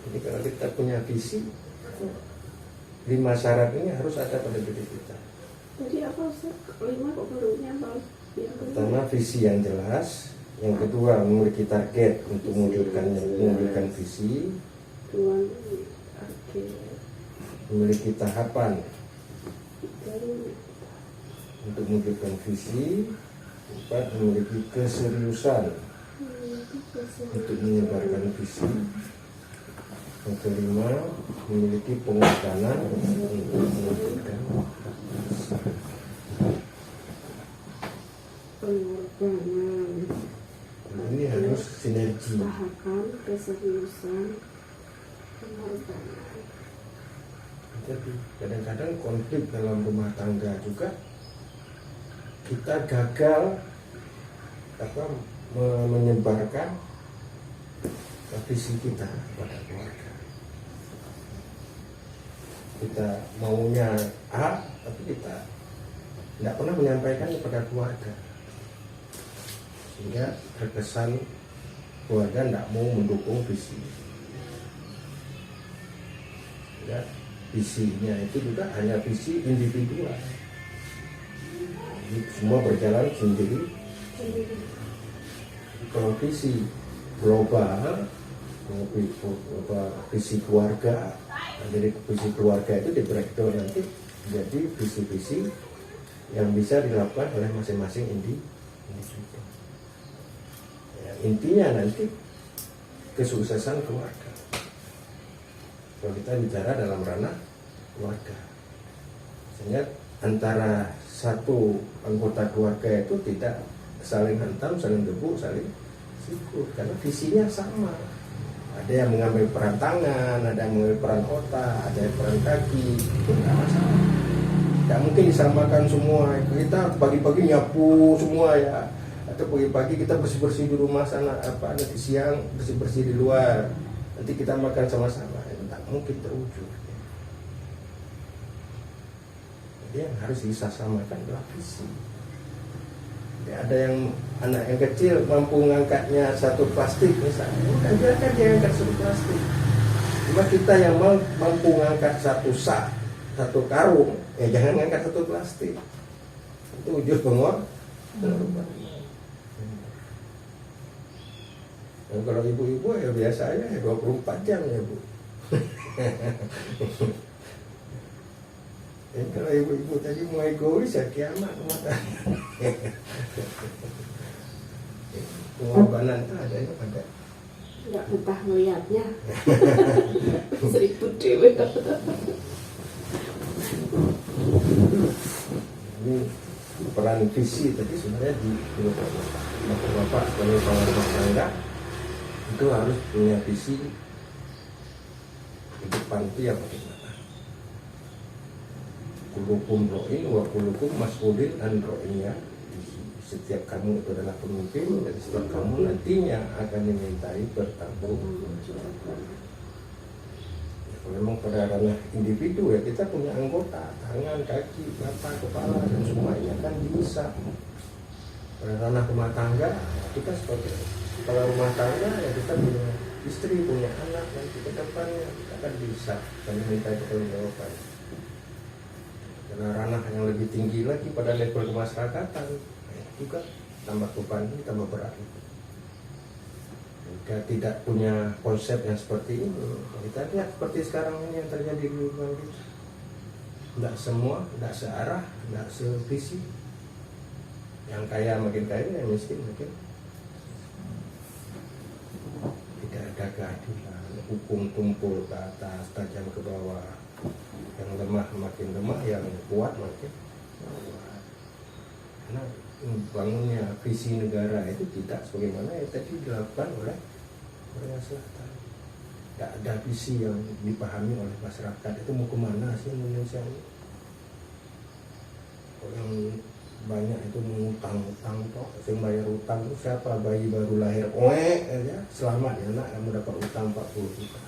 Jadi kalau kita punya visi, 5 syarat ini harus ada pada diri kita. Jadi apa Ustaz? 5 kok baru nyambal? Pertama, visi yang jelas. Yang kedua, memiliki target untuk mewujudkan visi. Tuan, oke. Memiliki tahapan untuk mewujudkan visi. 4, memiliki keseriusan untuk menyebarkan visi. Yang kelima, memiliki pengorbanan untuk mewujudkan visi. Pengorbanan. Ini harus sinergi. Tahapan, keseriusan, pengorbanan. Jadi kadang-kadang konflik dalam rumah tangga juga kita gagal menyebarkan visi kita pada keluarga. Kita maunya A, tapi kita tidak pernah menyampaikan kepada keluarga, sehingga terkesan keluarga tidak mau mendukung visi. Ya, visinya itu juga hanya visi individual. Jadi semua berjalan sendiri. Kalau visi global, visi keluarga, dari visi keluarga itu di breakdown nanti jadi visi-visi yang bisa dilakukan oleh masing-masing individu. Ya, intinya nanti kesuksesan keluarga. Kalau kita bicara dalam ranah keluarga, sehingga antara satu anggota keluarga itu tidak saling hantam, saling gebuk, saling sikut, karena visinya sama. Ada yang mengambil peran tangan, ada yang mengambil peran otak, ada yang peran kaki, itu tidak masalah. Tidak mungkin disamakan semua. Kita pagi-pagi nyapu semua ya, atau pagi-pagi kita bersih-bersih di rumah sana, nanti siang bersih-bersih di luar, nanti kita makan sama-sama. Itu tidak mungkin terwujud. Jadi yang harus disamakan adalah visi. Ya, ada yang anak yang kecil mampu mengangkatnya satu plastik misalnya, kan biarkan dia angkat satu plastik. Cuma kita yang mampu mengangkat satu sak, satu karung, jangan mengangkat satu plastik. Itu wujud Dan kalau ibu-ibu ya biasanya ya 24 jam ya Bu. Kalau ibu-ibu tadi mau egois ya kiamat mata. Pengorbanan itu ada ya pada. Nggak betah melihatnya. Seribut dewe. Ini peran visi tadi sebenarnya di bapak-bapak sebagai kepala rumah tangga itu harus punya visi hidup panti yang bagaimana. Kulukum ro'in wa kulukum mas'ulin an ro'inya. Setiap kamu itu adalah pemimpin dan setiap kamu nantinya akan dimintai bertanggung jawab. Kalau memang pada ranah individu ya kita punya anggota, tangan, kaki, mata, kepala dan semuanya kan bisa. Pada ranah rumah tangga kita sebagai kepala rumah tangga ya kita punya istri, punya anak dan ke depannya kita kan bisa dimintai pertanggungjawaban. Karena ranah yang lebih tinggi lagi pada level kemasyarakatan juga tambah beban ini tambah berat. Jika tidak punya konsep yang seperti ini, kita lihat seperti sekarang ini yang terjadi di lingkungan kita. Tidak semua, tidak searah, tidak sevisi. Yang kaya makin kaya, yang miskin makin. Tidak ada keadilan, hukum tumpul ke atas, tajam ke bawah. Yang lemah makin lemah, yang kuat makin kuat. Karena bangunnya visi negara itu tidak sebagaimana yang tadi dilakukan oleh Korea Selatan. Tidak ada visi yang dipahami oleh masyarakat. Itu mau kemana sih Indonesia ini? Yang banyak itu mengutang-utang toh, yang bayar utang itu siapa? Bayi baru lahir, aja selamat ya nak, kamu dapat utang 40 juta.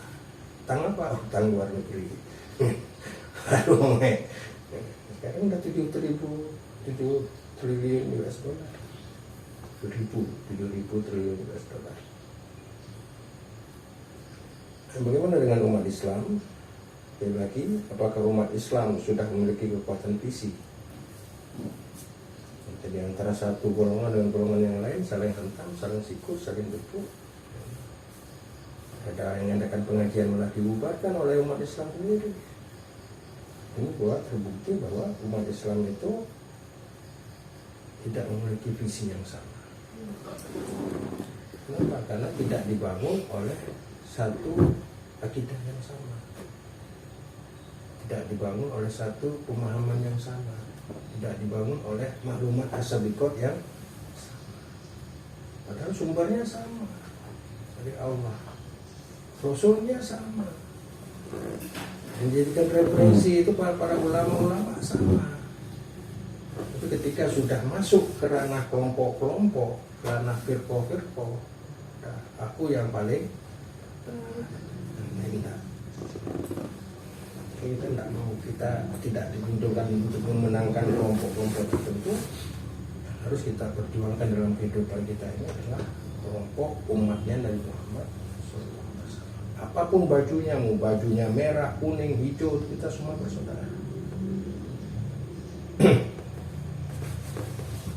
Utang apa? Utang luar negeri. Aduh, sekarang udah 7 triliun US dollar. 7.000 triliun US dollar. Bagaimana dengan umat Islam? Sekali lagi, apakah umat Islam sudah memiliki kekuatan visi? Jadi antara satu golongan dengan golongan yang lain saling hantam, saling sikut, saling betul. Ada yang mengadakan pengajian malah dibubarkan oleh umat Islam sendiri. Ini buat terbukti bahwa umat Islam itu tidak memiliki visi yang sama. Kenapa? Karena tidak dibangun oleh satu akidah yang sama, tidak dibangun oleh satu pemahaman yang sama, tidak dibangun oleh maklumat as-sabiqat yang sama. Padahal sumbernya sama dari Allah, Rasulnya sama, menjadikan referensi itu para ulama-ulama sama. Tapi ketika sudah masuk ke ranah kelompok-kelompok, ranah firqah-firqah, aku yang paling tidak. Kita tidak mau, kita tidak dibutuhkan untuk memenangkan kelompok-kelompok tertentu. Harus kita perjuangkan dalam kehidupan kita ini adalah kelompok umatnya Nabi Muhammad SAW. Apapun bajunya, mau bajunya merah, kuning, hijau, kita semua bersaudara.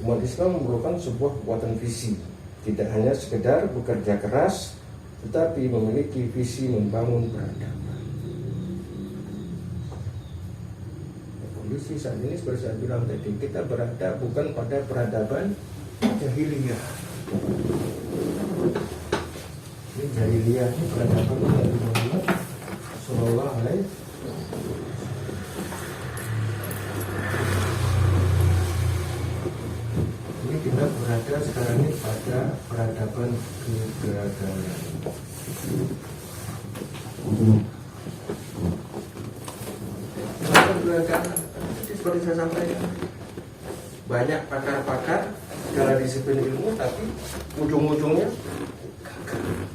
Umat Islam merupakan sebuah kekuatan visi, tidak hanya sekedar bekerja keras, tetapi memiliki visi membangun peradaban. Kondisi saat ini seperti saya bilang tadi, kita berada bukan pada peradaban jahiliyah. Ini jahiliyah, ini peradaban Nabi Muhammad Sallallahu Alaihi Wasallam. Kita berada sekarang ini pada peradaban kegagalan. Kenapa kegagalan? Seperti saya sampaikan, banyak pakar-pakar segala disiplin ilmu, tapi ujung-ujungnya gagal.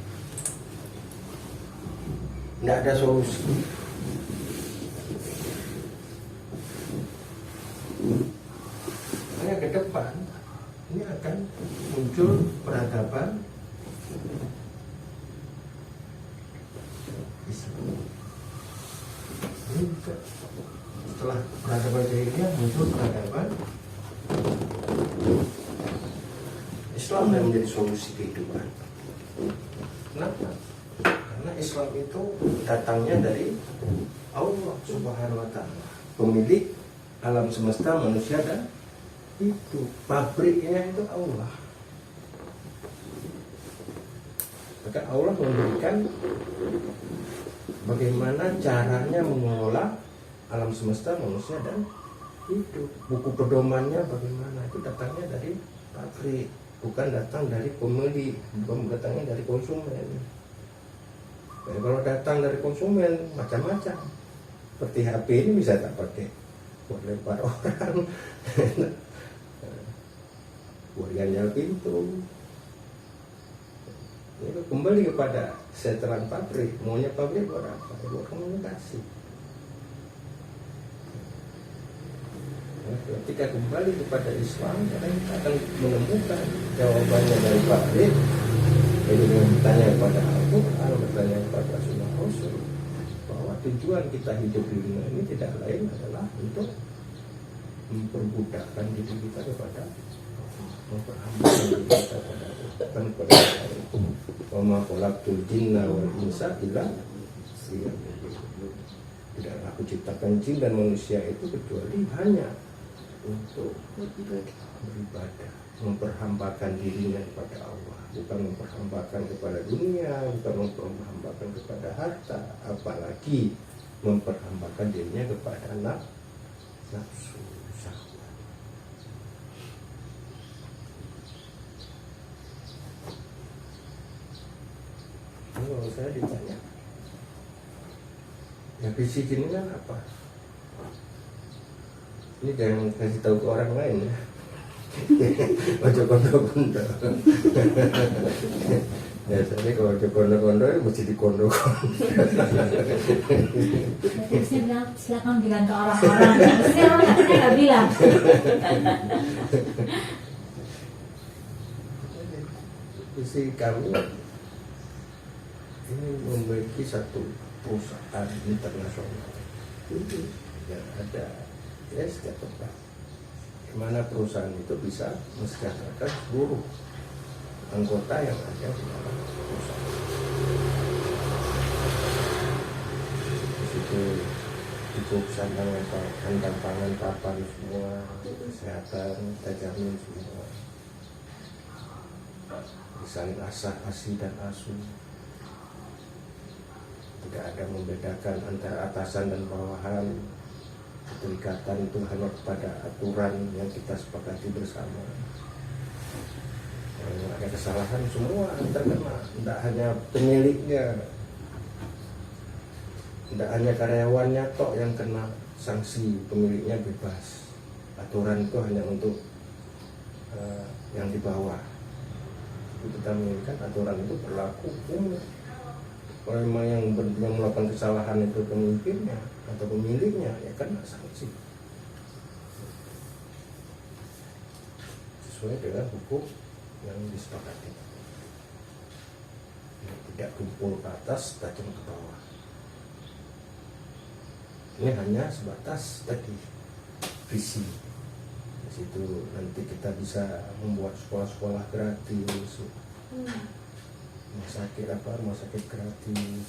Tidak ada solusi. Makanya ke depan ini akan muncul peradaban Islam. Ini juga setelah peradaban jahiliyah muncul peradaban Islam yang menjadi solusi kehidupan. Kenapa? Karena Islam itu datangnya dari Allah Subhanahu wa Ta'ala, pemilik alam semesta, manusia, dan itu pabriknya itu Allah. Maka Allah memberikan bagaimana caranya mengelola alam semesta, manusia, dan hidup. Buku pedomannya bagaimana, itu datangnya dari pabrik, bukan datang dari pembeli, bukan datangnya dari konsumen. Dan kalau datang dari konsumen macam-macam, seperti HP ini bisa tak pakai buat lempar orang, buat ganjal pintu. Itu kembali kepada setelan pabrik. Maunya pabrik buat apa? Buat komunikasi. Nah, ketika kembali kepada Islam, kita akan menemukan jawabannya dari pabrik. Jadi dengan bertanya kepada Al-Quran, bertanya kepada Sunnah Rasul, bahwa tujuan kita hidup di dunia ini tidak lain adalah untuk memperbudakkan diri kita kepada memperhambakan diri kita kepada bukan kepada Allah. Wa ma khalaqtul jinna wal insa illa liya'budun. Tidaklah aku ciptakan jin dan manusia itu kecuali hanya untuk beribadah, memperhambakan dirinya kepada Allah, bukan memperhambakan kepada dunia, bukan memperhambakan kepada harta, apalagi memperhambakan dirinya kepada nafsu syahwat. Kalau saya ditanya, ya visi ini kan apa? Ini jangan kasih tahu ke orang lain ya. Ojo kondo-kondo. Biasanya kalau ojo kondo-kondo mesti dikondo-kondo. Saya bilang silakan bilang ke orang-orang. Saya nggak bilang. Visi kami ini memiliki satu perusahaan internasional yang ada ya setiap tempat, di mana perusahaan itu bisa mensejahterakan seluruh anggota yang ada di dalam perusahaan. Di situ cukup sandang pangan papan semua, kesehatan kita jamin semua, saling asih dan asuh. Tidak ada membedakan antara atasan dan bawahan. Keterikatan itu hanya kepada aturan yang kita sepakati bersama. Kalau ada kesalahan semua terkena, tidak hanya pemiliknya, tidak hanya karyawannya tok yang kena sanksi, pemiliknya bebas. Aturan itu hanya untuk yang di bawah. Kita menginginkan aturan itu berlaku umum. Kalau memang yang melakukan kesalahan itu pemimpinnya atau pemiliknya, ya kena sanksi sesuai dengan hukum yang disepakati. Tidak tumpul ke atas, tajam ke bawah. Ini hanya sebatas tadi visi. Di situ nanti kita bisa membuat sekolah-sekolah gratis. Rumah sakit gratis.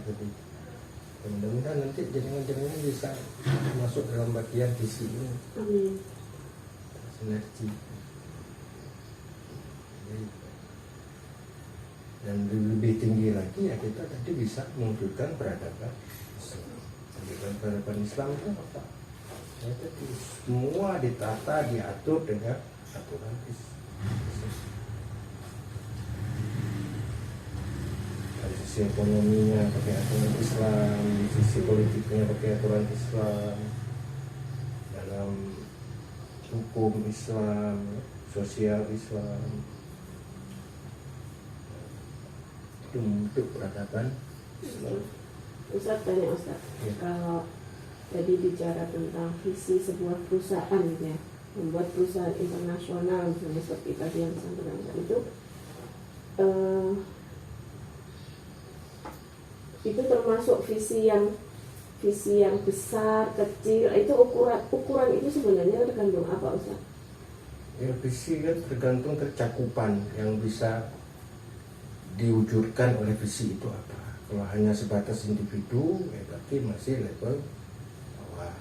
Jadi mudah-mudahan nanti jaringan-jaringan bisa masuk dalam bagian visi ini. Amin. Sinergi. Dan lebih tinggi lagi ya kita tadi bisa mewujudkan peradaban Islam. Peradaban Islam itu apa? Ya, tadi semua ditata, diatur dengan aturan Islam. Dari sisi ekonominya pakai aturan Islam, sisi politiknya pakai aturan Islam, dalam hukum Islam, sosial Islam. Itu untuk peradaban Islam. Ustaz tanya Ustaz, Ya. kalau tadi bicara tentang visi sebuah perusahaan gitu ya, membuat perusahaan internasional misalnya seperti tadi yang disampaikan itu termasuk visi yang visi yang besar, kecil, itu ukuran itu sebenarnya tergantung apa Ustaz? Ya, visi kan tergantung cakupan yang bisa diwujudkan oleh visi itu apa. Kalau hanya sebatas individu, ya berarti masih level bawah.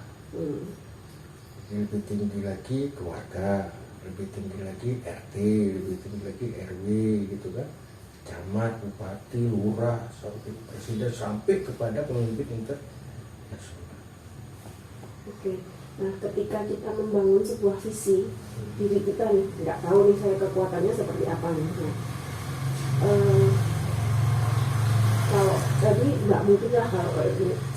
Lebih tinggi lagi keluarga, lebih tinggi lagi RT, lebih tinggi lagi RW gitu kan, camat, bupati, lurah, sampai presiden, sampai kepada pemimpin internasional. Oke. Nah, ketika kita membangun sebuah visi diri kita nih, nggak tahu nih saya kekuatannya seperti apa nih. Nah, kalau tadi nggak mungkin lah kalau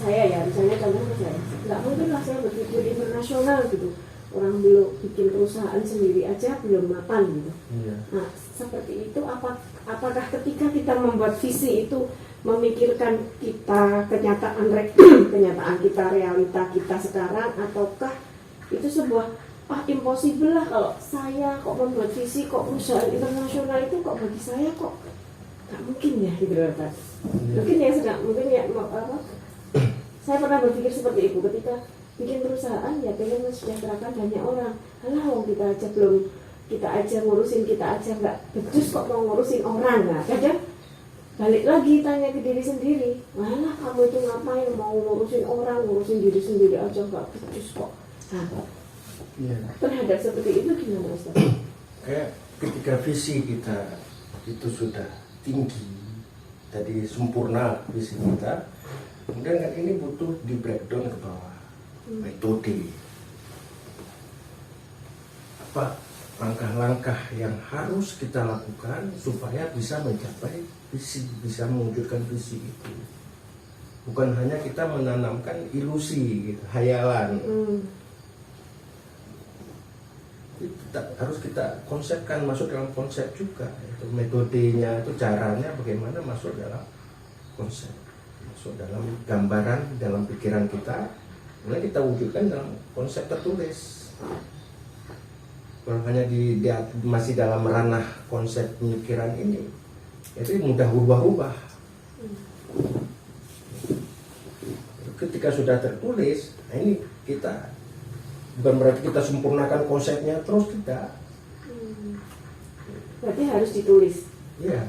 saya ya, misalnya contohnya saya, nggak mungkin lah saya berpikir internasional gitu. Orang belum bikin perusahaan sendiri aja belum mapan gitu. Iya. Nah, seperti itu apakah ketika kita membuat visi itu memikirkan kita kenyataan kita, realita kita sekarang, ataukah itu sebuah impossible lah kalau saya kok membuat visi kok perusahaan internasional itu kok bagi saya kok nggak mungkin ya gitu loh Pak. Mungkin ya saya pernah berpikir seperti itu ketika bikin perusahaan ya pengen mensejahterakan banyak orang. Alah wong kita aja ngurusin kita aja nggak becus kok mau ngurusin orang. Nah kadang balik lagi tanya ke diri sendiri, malah kamu itu ngapain mau ngurusin orang, ngurusin diri sendiri aja nggak becus kok. Nah, terhadap seperti itu gimana Ustaz? Kayak ketika visi kita itu sudah tinggi, jadi sempurna visi kita, kemudian kan ini butuh di breakdown ke bawah. Metode apa langkah-langkah yang harus kita lakukan supaya bisa mencapai visi, bisa mewujudkan visi itu. Bukan hanya kita menanamkan ilusi, gitu, hayalan. Harus kita konsepkan, masuk dalam konsep juga. Itu metodenya, itu caranya bagaimana masuk dalam konsep, masuk dalam gambaran, dalam pikiran kita. Mulai kita wujudkan dalam konsep tertulis. Kalau hanya masih dalam ranah konsep pemikiran ini, itu mudah berubah-ubah. Ketika sudah tertulis, nah ini kita bukan berarti kita sempurnakan konsepnya terus, tidak. Berarti harus ditulis. Ya,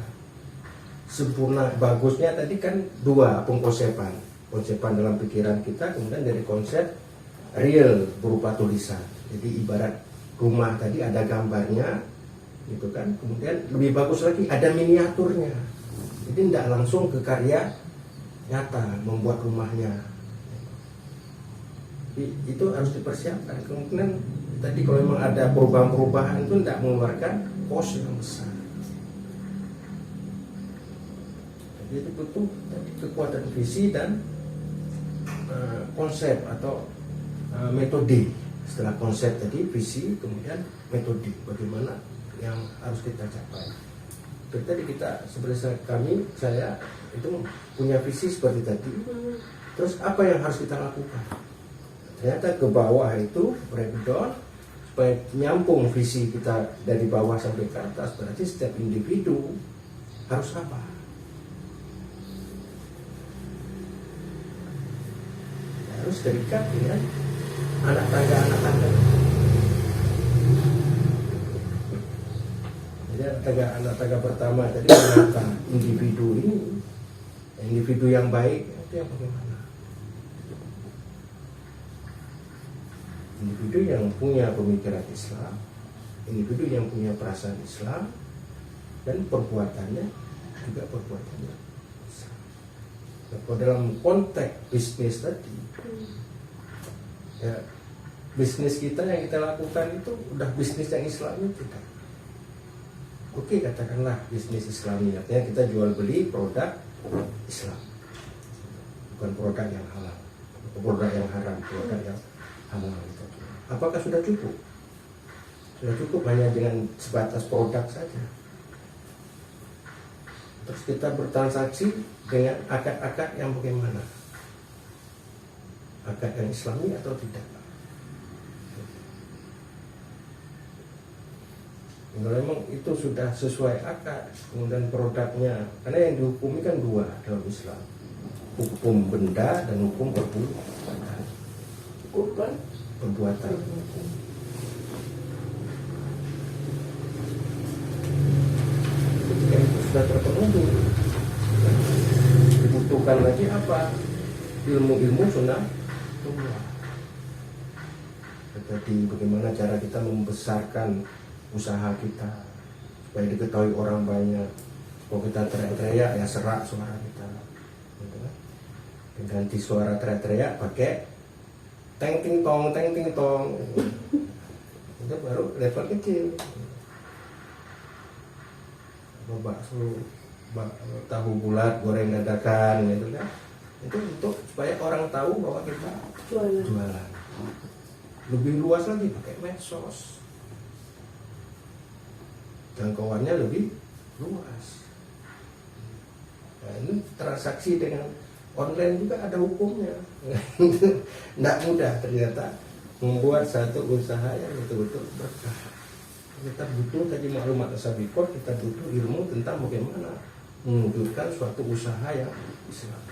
sempurna bagusnya tadi kan dua pengkonsepan. Konsepan dalam pikiran kita, kemudian dari konsep real berupa tulisan. Jadi ibarat rumah tadi ada gambarnya, gitu kan. Kemudian lebih bagus lagi ada miniaturnya. Jadi tidak langsung ke karya nyata membuat rumahnya. Jadi, itu harus dipersiapkan. Kemudian tadi kalau memang ada perubahan-perubahan itu tidak mengeluarkan kos yang besar. Jadi itu butuh tadi kekuatan visi dan konsep atau metode. Setelah konsep tadi visi, kemudian metode bagaimana yang harus kita capai. Jadi tadi kita sebenarnya saya itu punya visi seperti tadi. Terus apa yang harus kita lakukan? Ternyata ke bawah itu breakdown supaya nyambung visi kita dari bawah sampai ke atas. Berarti setiap individu harus apa? Harus terikat dengan anak tangga. Jadi anak tangga pertama tadi menata individu ini, individu yang baik itu yang bagaimana? Individu yang punya pemikiran Islam, individu yang punya perasaan Islam, dan perbuatannya juga perbuatannya Islam. Nah, kalau dalam konteks bisnis tadi, ya bisnis kita yang kita lakukan itu udah bisnis yang Islami tidak. Oke, katakanlah bisnis Islami, artinya kita jual beli produk Islam, bukan produk yang halal, produk yang haram, produk yang halal. Gitu. Apakah sudah cukup? Sudah cukup hanya dengan sebatas produk saja. Terus kita bertransaksi dengan akad-akad yang bagaimana? Akad yang Islami atau tidak? Kalau memang itu sudah sesuai akad, kemudian produknya, karena yang dihukumi kan dua dalam Islam, hukum benda dan hukum perbuatan. Kurban. Perbuatan. Ketika itu sudah terpenuhi, dibutuhkan lagi apa? Ilmu-ilmu sunnah keluar. Tetapi bagaimana cara kita membesarkan usaha kita supaya diketahui orang banyak. Kalau kita teriak-teriak ya serak suara kita, gitu kan? Ganti suara teriak-teriak pakai teng ting tong itu baru level kecil. Bakso, tahu bulat, goreng dadakan, gitu kan? Itu untuk supaya orang tahu bahwa kita jualan. Lebih luas lagi pakai medsos, jangkauannya lebih luas. Nah, ini transaksi dengan online juga ada hukumnya. Tidak mudah ternyata membuat satu usaha yang betul-betul berkah. Kita butuh tadi maklumat tasawuf, kita butuh ilmu tentang bagaimana mewujudkan suatu usaha yang Islam.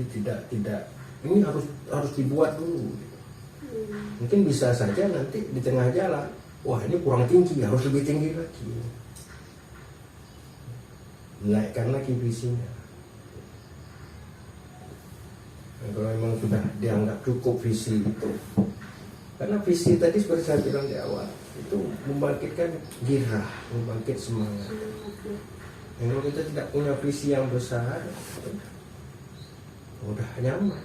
Ini tidak ini harus dibuat dulu. Mungkin bisa saja nanti di tengah jalan, wah ini kurang tinggi, harus lebih tinggi lagi. Naikkan lagi visinya. Nah, kalau memang sudah dianggap cukup visi itu, karena visi tadi seperti saya bilang di awal, itu membangkitkan gairah, membangkit semangat. Kalau kita tidak punya visi yang besar, udah nyaman.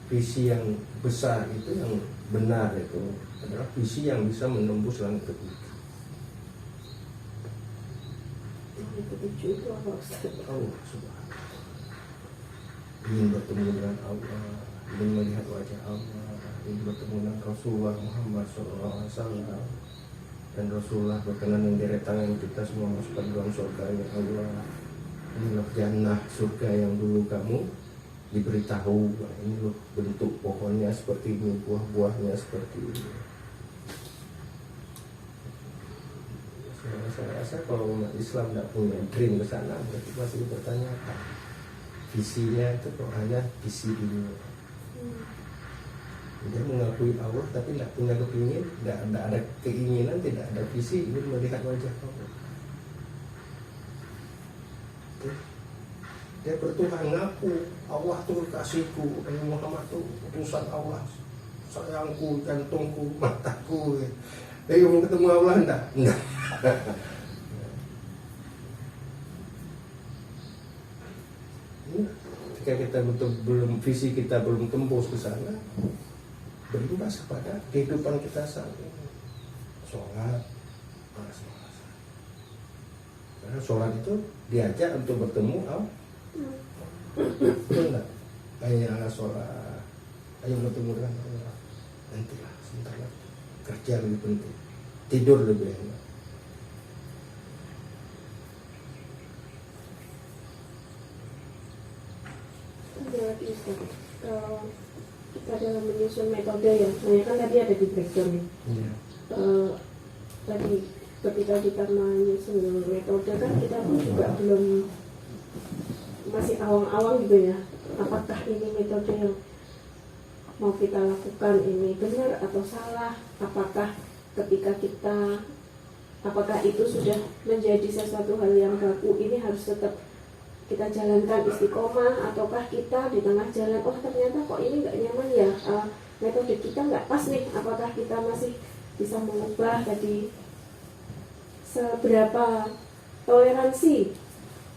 Visi yang besar itu, yang benar itu adalah visi yang bisa menembus langit ketujuh. Langit ketujuh itu apa Ustaz? Allah Subhanahu. Ingin bertemu dengan Allah, ingin melihat wajah Allah, ingin bertemu dengan Rasulullah Muhammad SAW, dan Rasulullah berkenan menderet tangan kita semua masuk ke dalam surganya Allah. Inilah jannah, surga yang dulu kamu diberitahu, ini loh bentuk pohonnya seperti ini, buah-buahnya seperti ini. Saya rasa kalau umat Islam tidak punya dream ke sana, berarti masih dipertanyakan. Visinya itu kok hanya visi dunia. Dia mengakui Allah tapi tidak punya kepingin, tidak ada keinginan, tidak ada visi ingin melihat wajah Allah. Dia bertuhan ngaku Allah tuh kasihku, Nabi Muhammad tuh utusan Allah, sayangku, jantungku, mataku. Mau ketemu Allah enggak? Ketika kita visi kita belum tembus ke sana, berimbas kepada kehidupan kita saat ini. Sholat, karena sholat itu diajak untuk bertemu Allah. Betul enggak? Ayo ala sholat, ayo bertemu dengan Allah. Nantilah sebentar lagi. Kerja lebih penting, tidur lebih enak. Jadi Ustaz, kita dalam menyusun metode ya, saya kan tadi ada di breakdown nih. Iya. Tadi ketika kita menyusun metode kan kita pun juga belum, masih awang-awang gitu ya. Apakah ini metode yang mau kita lakukan ini benar atau salah? Apakah ketika kita, apakah itu sudah menjadi sesuatu hal yang baku, ini harus tetap kita jalankan istiqomah, ataukah kita di tengah jalan, oh ternyata kok ini nggak nyaman ya, metode kita nggak pas nih, apakah kita masih bisa mengubah tadi, seberapa toleransi?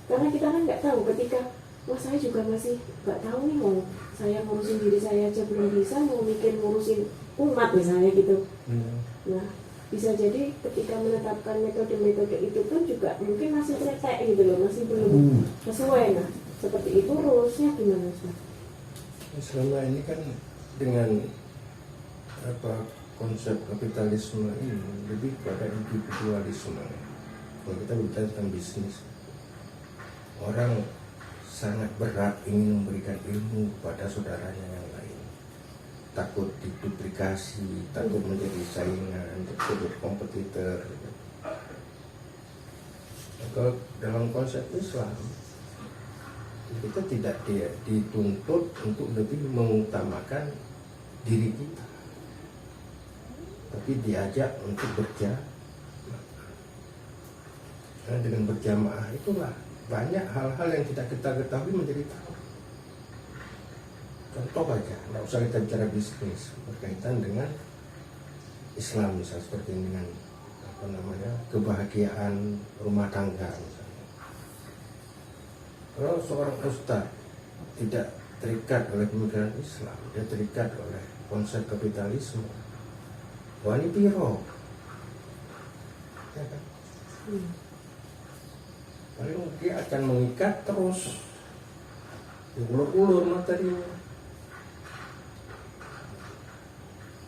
Karena kita kan nggak tahu ketika, wah saya juga masih nggak tahu nih, mau saya ngurusin diri saya aja belum bisa, mau mikir ngurusin umat misalnya gitu. Nah bisa jadi ketika menetapkan metode-metode itu pun juga mungkin masih cetek gitu loh, masih belum sesuai. Nah seperti itu rulesnya gimana Ustaz? Selama ini kan dengan konsep kapitalisme ini lebih pada individualisme. Kalau kita bicara tentang bisnis, orang sangat berat ingin memberikan ilmu kepada saudaranya yang lain. takut diduplikasi, takut menjadi saingan, takut kompetitor. Gitu. Kalau dalam konsep Islam kita tidak dituntut untuk lebih mengutamakan diri kita, tapi diajak untuk berjamaah. Karena dengan berjamaah itulah banyak hal-hal yang tidak kita ketahui menjadi tahu. Contoh aja, nggak usah kita bicara bisnis berkaitan dengan Islam, misalnya seperti dengan kebahagiaan rumah tangga misalnya. Kalau seorang ustaz tidak terikat oleh pemikiran Islam, dia terikat oleh konsep kapitalisme, wah ini piro, ya kan? Paling dia akan mengikat terus, diulur-ulur materinya,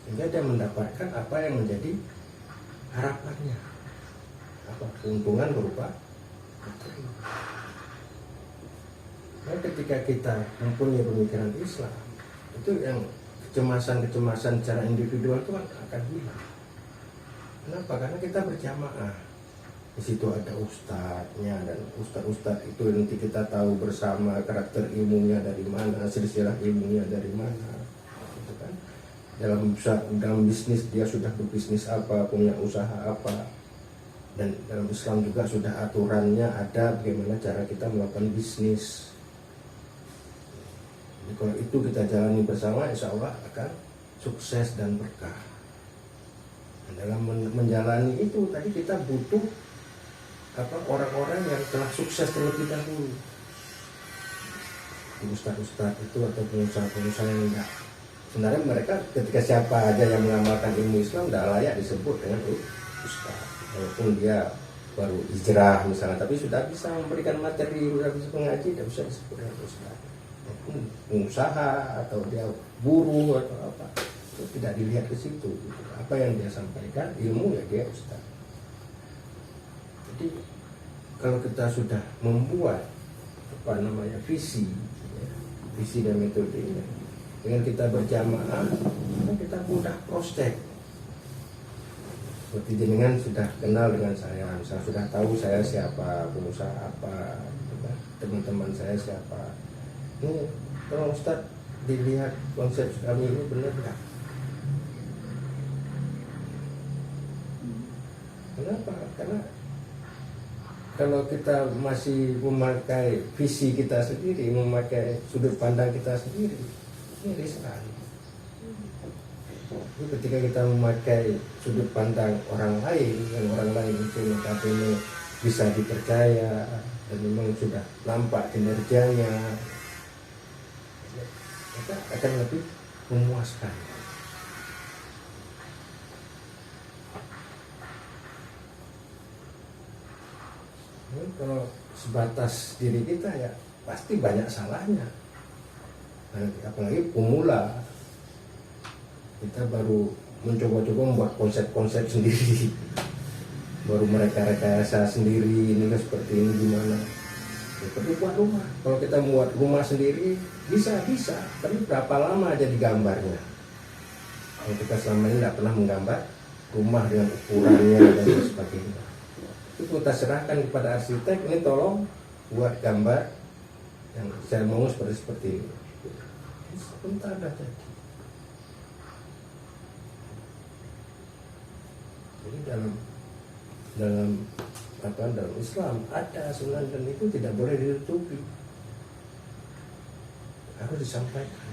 sehingga dia mendapatkan apa yang menjadi harapannya, apa keuntungan berupa materi. Nah, ketika kita mempunyai pemikiran Islam, itu yang kecemasan-kecemasan secara individual itu akan hilang. Kenapa? Karena kita berjamaah. Di situ ada ustadznya, dan ustadz itu nanti kita tahu bersama karakter ilmunya dari mana, silsilah ilmunya dari mana. Gitu kan? Dalam bisnis dia sudah berbisnis apa, punya usaha apa. Dan dalam Islam juga sudah aturannya ada bagaimana cara kita melakukan bisnis. Jadi kalau itu kita jalani bersama, insya Allah akan sukses dan berkah. Dan dalam menjalani itu tadi kita butuh orang-orang yang telah sukses terlebih dahulu. Ustadz itu atau pengusaha-pengusaha yang enggak. Sebenarnya mereka ketika siapa aja yang mengamalkan ilmu Islam tidak layak disebut dengan ustadz. Walaupun dia baru hijrah misalnya, tapi sudah bisa memberikan materi, sudah bisa mengaji, tidak bisa disebut dengan ustadz. Pengusaha atau dia buruh atau apa, itu tidak dilihat ke situ. Apa yang dia sampaikan ilmu, ya dia ustaz. Jadi kalau kita sudah membuat visi, visi dan metodenya, dengan kita berjamaah, kita mudah cross check. Seperti jenengan sudah kenal dengan saya, misalnya sudah tahu saya siapa, pengusaha apa, teman-teman saya siapa. Ini kalau Ustaz dilihat konsep kami ini benar nggak? Kenapa? Karena kalau kita masih memakai visi kita sendiri, memakai sudut pandang kita sendiri, ini riskan. Jadi ketika kita memakai sudut pandang orang lain, yang orang lain itu notabene bisa dipercaya dan memang sudah nampak kinerjanya, maka akan lebih memuaskan. Kalau sebatas diri kita, ya pasti banyak salahnya. Apalagi pemula, kita baru mencoba-coba membuat konsep-konsep sendiri, baru mereka rekayasa sendiri, ini seperti ini gimana. Seperti buat rumah, kalau kita membuat rumah sendiri bisa, tapi berapa lama jadi gambarnya? Kalau kita selama ini tidak pernah menggambar rumah dengan ukurannya dan sebagainya, itu kita serahkan kepada arsitek, ini tolong buat gambar yang saya mau seperti ini. Sebentar dah jadi. Jadi dalam Islam ada sunnah, dan itu tidak boleh ditutupi, harus disampaikan.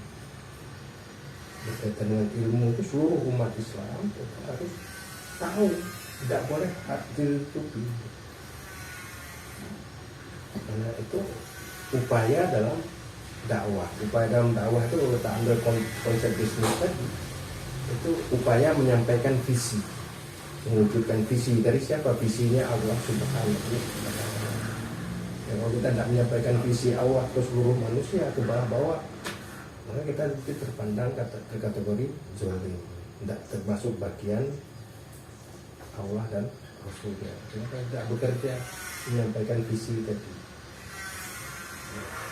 Berkaitan dengan ilmu itu seluruh umat Islam harus tahu, tidak boleh ditutupi. Karena itu upaya dalam dakwah. Upaya dalam dakwah itu kalau kita ambil konsep bisnis tadi, itu upaya menyampaikan visi, mewujudkan visi. Dari siapa? Visinya Allah Subhanahu wa Ta'ala. Ya, kalau kita tidak menyampaikan visi Allah ke seluruh manusia, ke bawah-bawah, maka kita terpandang ke kategori zalim, tidak termasuk bagian Allah dan Rasulnya. Kita tidak bekerja menyampaikan visi tadi.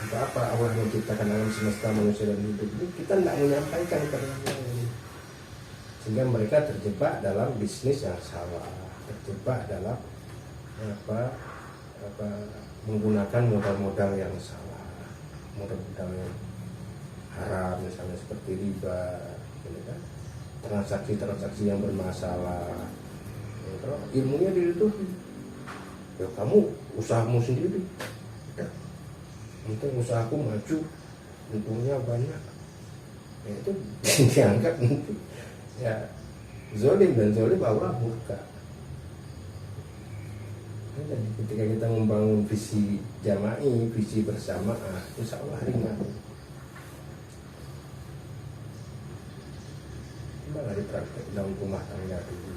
Untuk apa Allah menciptakan alam semesta, manusia dan hidup ini, kita tidak menyampaikan kepada orang lain, sehingga mereka terjebak dalam bisnis yang salah, terjebak dalam menggunakan modal-modal yang salah, modal-modal yang haram, misalnya seperti riba, gitu kan? Transaksi-transaksi yang bermasalah. Ya, kalau ilmunya itu, ya kamu usahamu sendiri, ya, penting usahaku maju, untungnya banyak, ya, itu dianggap nanti ya zolim, dan zolim Allah murka. Jadi ketika kita membangun visi jama'i, visi bersama, insya Allah ringan. Malah dipraktek dalam rumah tangga dulu.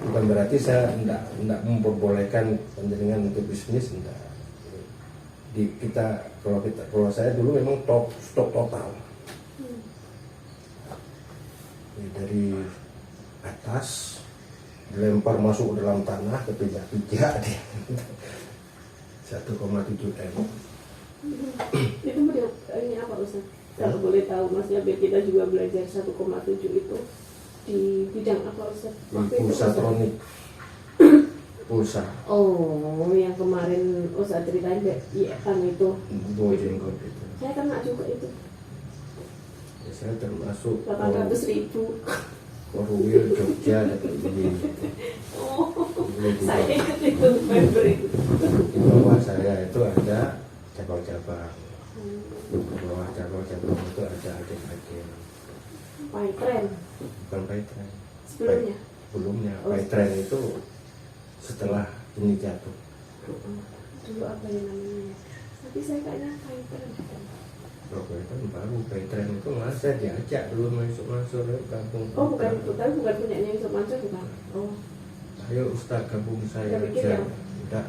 Bukan berarti saya tidak memperbolehkan penjaringan untuk bisnis, tidak. Kalau saya dulu memang stop total. Dari atas dilempar masuk ke dalam tanah, kepijak-pijak dia 1,7 M. Itu ini apa Ustaz? Kalau boleh tahu maksudnya biar kita juga belajar 1,7 itu di bidang apa Ustaz? Pulsatronik. Pulsa. Oh, yang kemarin Ustaz ceritain itu. Jenggot itu. Saya kena juga itu. Ya, saya termasuk 800.000. Korwil Jogja dapat beli. Oh, Beli saya ikut itu member itu. di bawah saya itu ada cabang-cabang. Di bawah cabang-cabang itu ada agen-agen. Paytren Bukan Paytren. sebelumnya. Sebelumnya Paytren itu setelah ini jatuh. Dulu apa yang namanya? Tapi saya kayaknya Paytren. Kalau Paytren baru, Paytren itu malah saya diajak dulu masuk gabung. Oh bukan, tapi bukan punyanya Yusuf Mansur bukan? Oh. Ayo Ustaz gabung saya Nggak bikin aja. ya?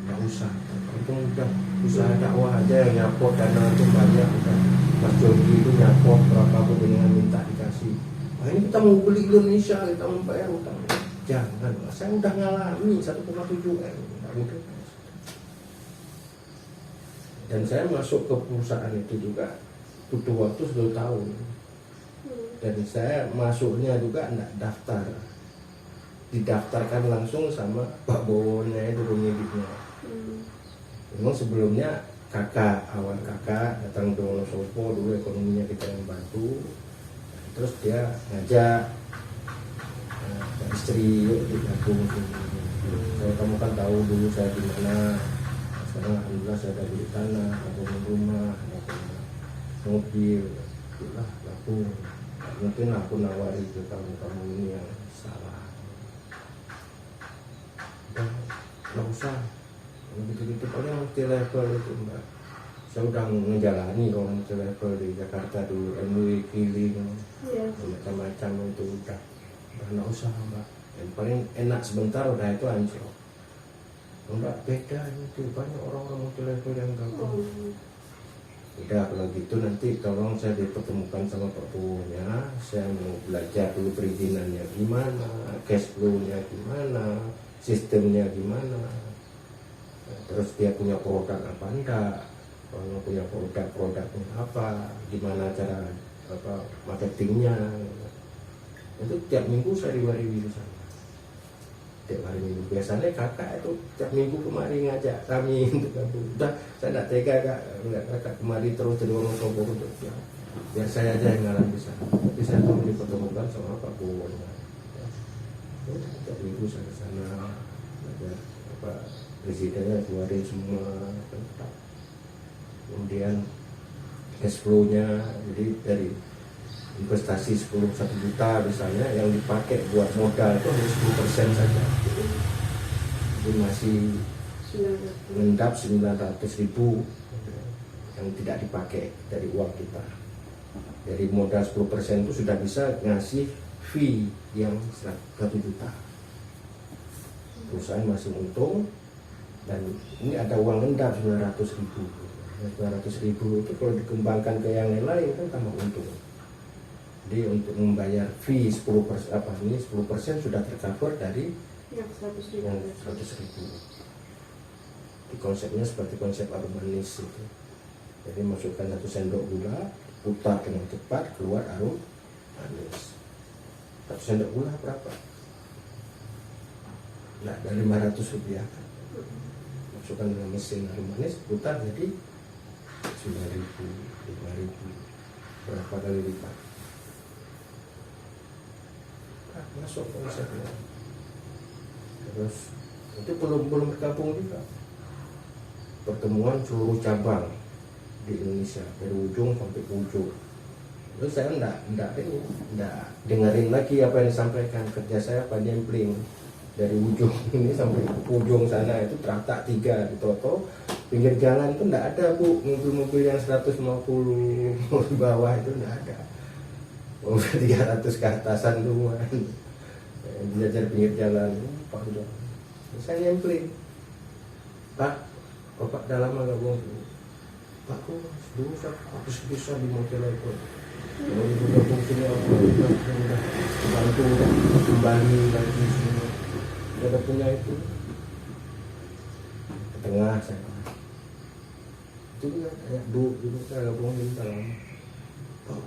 Nggak usah. Untung udah usaha dakwah aja yang nyapot, karena itu banyak udah. Mas Jordi itu nyapot berapa aku dengan minta dikasih. Wah ini kita mau beli Indonesia, kita mau bayar utang. Jangan, saya udah ngalami 1,7 M. Nggak mungkin. Dan saya masuk ke perusahaan itu juga butuh waktu 10 tahun. Dan saya masuknya juga enggak daftar. Didaftarkan langsung sama Pak Bowonya itu pemiliknya. Memang sebelumnya awal kakak datang ke Wonosobo, dulu ekonominya kita yang bantu. Terus dia ngajak istri, yuk digabung. Kamu kan tahu dulu saya di mana. Sekarang alhamdulillah saya ada beli tanah, ada rumah, ada mobil, itulah gabung. Mungkin aku nawari ke kamu ini yang salah. Nggak usah, begitu-begitu paling multi level itu mbak. Saya udah ngejalani kalau multi level di Jakarta dulu, MUI, Killing, macam-macam itu udah nggak usah mbak. Yang paling enak sebentar udah itu anjlok. Enggak, beda itu banyak orang-orang multi level yang gabung. Udah kalau gitu nanti tolong saya dipertemukan sama Pak Bowonya. Saya mau belajar dulu perizinannya gimana, cash flow-nya gimana, sistemnya gimana. Terus dia punya produk apa enggak, kalau punya produknya apa, gimana cara marketingnya. Itu tiap minggu saya riwari-riwari di sana. Tiap hari minggu, biasanya kakak itu tiap minggu kemari ngajak kami untuk gabung. Udah saya tidak tega nggak kakak kemari terus dari Wonosobo untuk biar saya aja yang ngalah di sana. Tapi saya mau dipertemukan sama Pak Bowo. Tiap minggu saya ke sana belajar presidennya keluarin semua. Kemudian cash flow-nya, jadi dari investasi 1 juta misalnya yang dipakai buat modal itu hanya 10% saja. Jadi masih mengendap 900.000 yang tidak dipakai dari uang kita. Dari modal 10% itu sudah bisa ngasih fee yang 1 juta. Perusahaan masih untung, dan ini ada uang endap 900.000. 900.000 itu kalau dikembangkan ke yang lain kan tambah untung. Jadi untuk membayar fee 10% 10% sudah tercover dari yang 100.000. konsepnya seperti konsep arum manis itu. Jadi masukkan 1 sendok gula, putar dengan cepat, keluar arum manis. 1 sendok gula berapa? Nah, dari 500 rupiah kan. Masukkan dengan mesin arum manis, putar jadi 9.000, 5.000, berapa kali lipat. Nah, masuk konsepnya. Terus itu belum bergabung juga pertemuan seluruh cabang di Indonesia dari ujung sampai ujung. Terus saya enggak dengerin lagi apa yang disampaikan, kerja saya pampling dari ujung ini sampai ujung sana itu teratak 3 di Toto. Pinggir jalan itu enggak ada Bu mobil-mobil yang 150 di bawah itu enggak ada. Mobil 300 ke atasan semua. Belajar pinggir jalan, Pak udah. Saya nyempling. Pak, Bapak udah lama gak bohong? Pak, dulu saya habis bisa di motel itu. Kalau ibu gabung sini aku udah bantu, udah kembali lagi semua. Udah punya itu. Ke tengah saya. Itu juga kayak dulu saya gabung minta lama. Pak,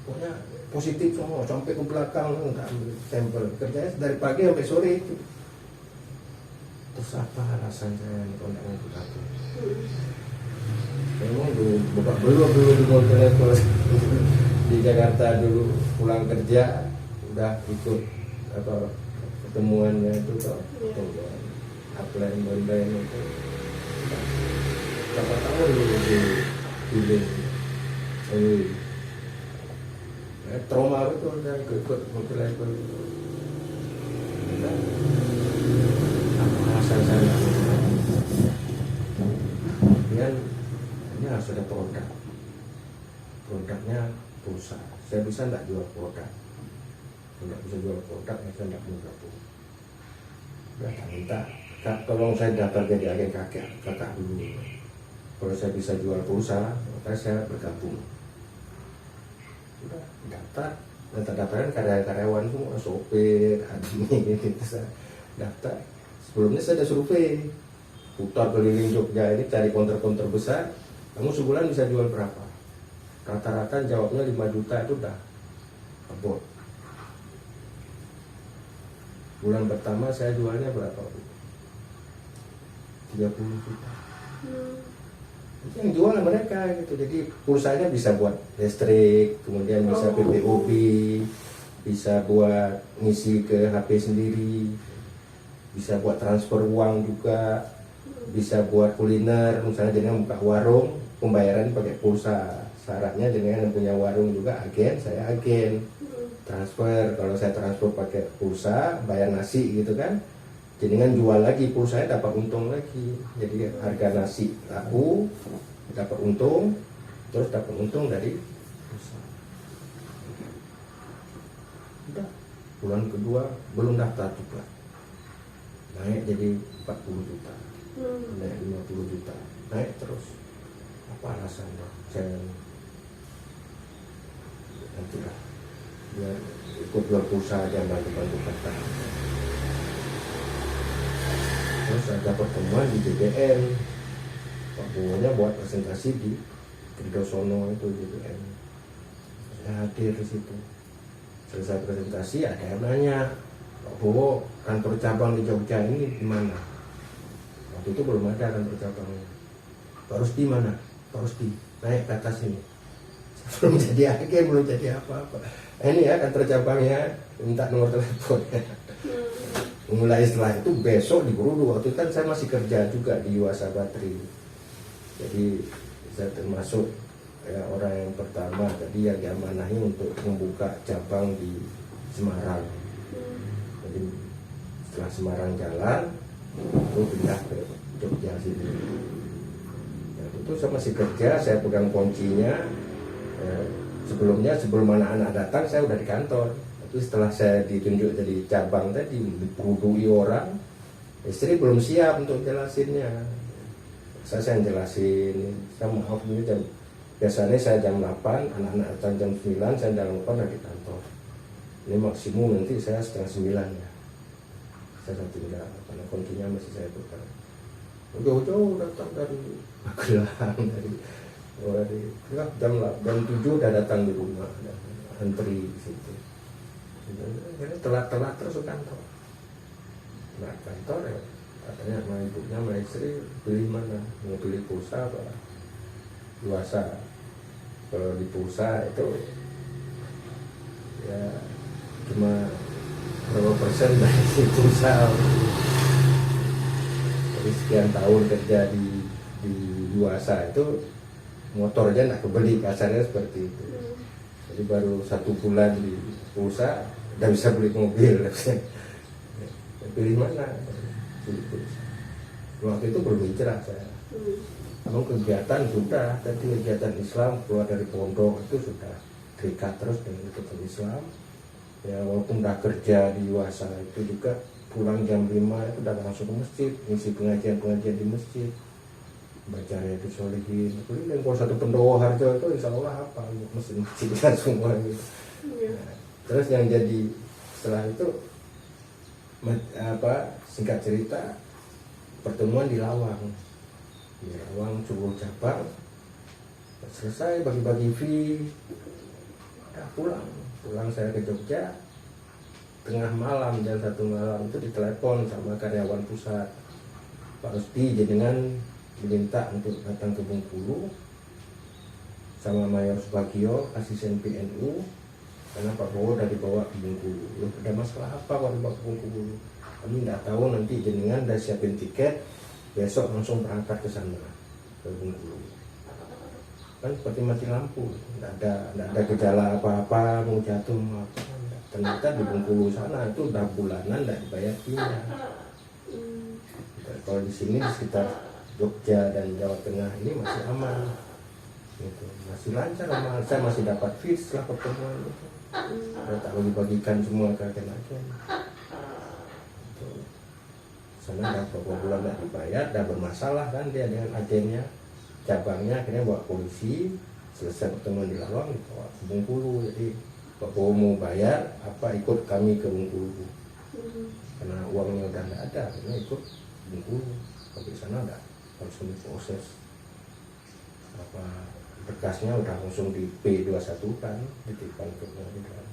pokoknya positif semua sampai ke belakang nggak ambil sampel. Kerjanya dari pagi sampai sore itu. Terus apa alasan saya nih kalau nggak mau aku? Memang dulu bapak belum di Montreal di Jakarta dulu pulang kerja udah ikut apa pertemuannya itu toh pertemuan upline online itu berapa tahun dulu di trauma betul saya ikut Montreal itu. Alasan saya kemudian ini harus ada produknya pulsa. Saya bisa tidak jual produk, tidak bisa jual produk ya saya tidak mau gabung. Udah minta Kak, tolong saya daftar jadi agen kakak dulu. Kalau saya bisa jual pulsa maka saya bergabung. Udah daftar karyawan semua, sopir, admin gitu saya daftar. Sebelumnya saya ada survei, putar keliling Jogja ini cari konter-konter besar. Kamu sebulan bisa jual berapa? Rata-rata jawabnya 5 juta itu udah abot. Bulan pertama saya jualnya berapa? 30 juta. Itu yang jual mereka gitu. Jadi pulsanya bisa buat listrik, kemudian bisa PPOB, bisa buat ngisi ke HP sendiri, bisa buat transfer uang juga, bisa buat kuliner, misalnya dengan buka warung, pembayaran pakai pulsa. Syaratnya dengan yang punya warung juga agen, saya agen. Transfer, kalau saya transfer pakai pulsa, bayar nasi gitu kan. Jadi dengan jual lagi pulsanya dapat untung lagi. Jadi harga nasi laku, dapat untung, terus dapat untung dari pulsa. Udah, bulan kedua belum daftar juga. Naik jadi 40 juta, naik 50 juta, naik terus. Apa alasannya? Saya nanti lah, biar ikut jual pulsa aja bantu kata. Terus ada pertemuan di JBN, Pak Bowonya buat presentasi di Kridosono itu JBN. Saya hadir di situ. Selesai presentasi ada yang nanya, Pak Bowo, kantor cabang di Jogja ini di mana? Waktu itu belum ada kantor cabangnya. Pak Rusdi mana? Pak Rusdi, naik ke atas ini. Belum jadi agen, belum jadi apa-apa. Ini ya kantor cabangnya, minta nomor teleponnya. Mulai setelah itu besok di Gurudu, waktu itu kan saya masih kerja juga di Yuasa Batri. Jadi saya termasuk ya, orang yang pertama tadi yang diamanahi untuk membuka cabang di Semarang. Jadi setelah Semarang jalan, itu pindah ke Jogja sini. Nah, itu saya masih kerja, saya pegang kuncinya. Sebelum anak-anak datang saya udah di kantor. Tapi setelah saya ditunjuk jadi cabang tadi, diperudui orang, istri belum siap untuk jelasinnya. Saya jelasin, saya maaf ini jam, biasanya saya jam 8, anak-anak datang jam 9, saya jam 8 udah di kantor. Ini maksimum nanti saya setengah 9 ya. Saya tinggal karena kuncinya masih saya pegang. jauh-jauh datang dari Magelang, dari jam 7 udah datang di rumah, antri di situ. Jadi telat terus ke kantor. Nah kantor ya, katanya sama ibunya sama istri pilih mana, mau pilih pulsa apa luasa. Kalau di pulsa itu ya cuma berapa persen dari pulsa. Jadi sekian tahun kerja di luasa itu motor aja nggak kebeli, kasarnya seperti itu. Jadi baru 1 bulan di pulsa udah bisa beli mobil. Pilih mana? Pilih pulsa. Waktu itu belum hijrah saya. Memang kegiatan sudah, tadi kegiatan Islam keluar dari pondok itu sudah terikat terus dengan kegiatan Islam. Ya walaupun udah kerja di luasa itu juga pulang jam 5 itu udah langsung ke masjid, ngisi pengajian di masjid, baca itu solihin. Kemudian kalau satu pendowo Harjo itu insya Allah apa masjid semua gitu. Nah, terus yang jadi setelah itu singkat cerita pertemuan di Lawang subuh cabang, selesai bagi-bagi fee, udah pulang saya ke Jogja. Tengah malam, jam 1 malam itu ditelepon sama karyawan pusat, Pak Rusdi jenengan diminta untuk datang ke Bengkulu sama Mayor Subagio, asisten PNU, karena Pak Bowo udah dibawa ke Bengkulu. Loh, ada masalah apa kalau dibawa ke Bengkulu? Kami nggak tahu, nanti jenengan udah siapin tiket, besok langsung berangkat ke sana, ke Bengkulu. Kan seperti mati lampu, nggak ada gejala apa-apa, mau jatuh mau apa. Ternyata di Bengkulu sana itu udah bulanan nggak dibayar fee-nya. Kalau di sini di sekitar Jogja dan Jawa Tengah ini masih aman, gitu. Masih lancar, saya masih dapat fee setelah pertemuan itu. Saya tak bagi-bagikan semua ke agen-agen. Sana udah beberapa bulan nggak dibayar, udah bermasalah kan dia dengan agennya, cabangnya akhirnya bawa polisi. Selesai pertemuan di Lawang dibawa ke Bengkulu. Jadi Pak Bowo mau bayar apa ikut kami ke Bengkulu, karena uangnya udah nggak ada, karena ikut Bengkulu. Sampai sana udah langsung diproses, apa berkasnya udah langsung di P21 kan, dititipkan ke pengadilan.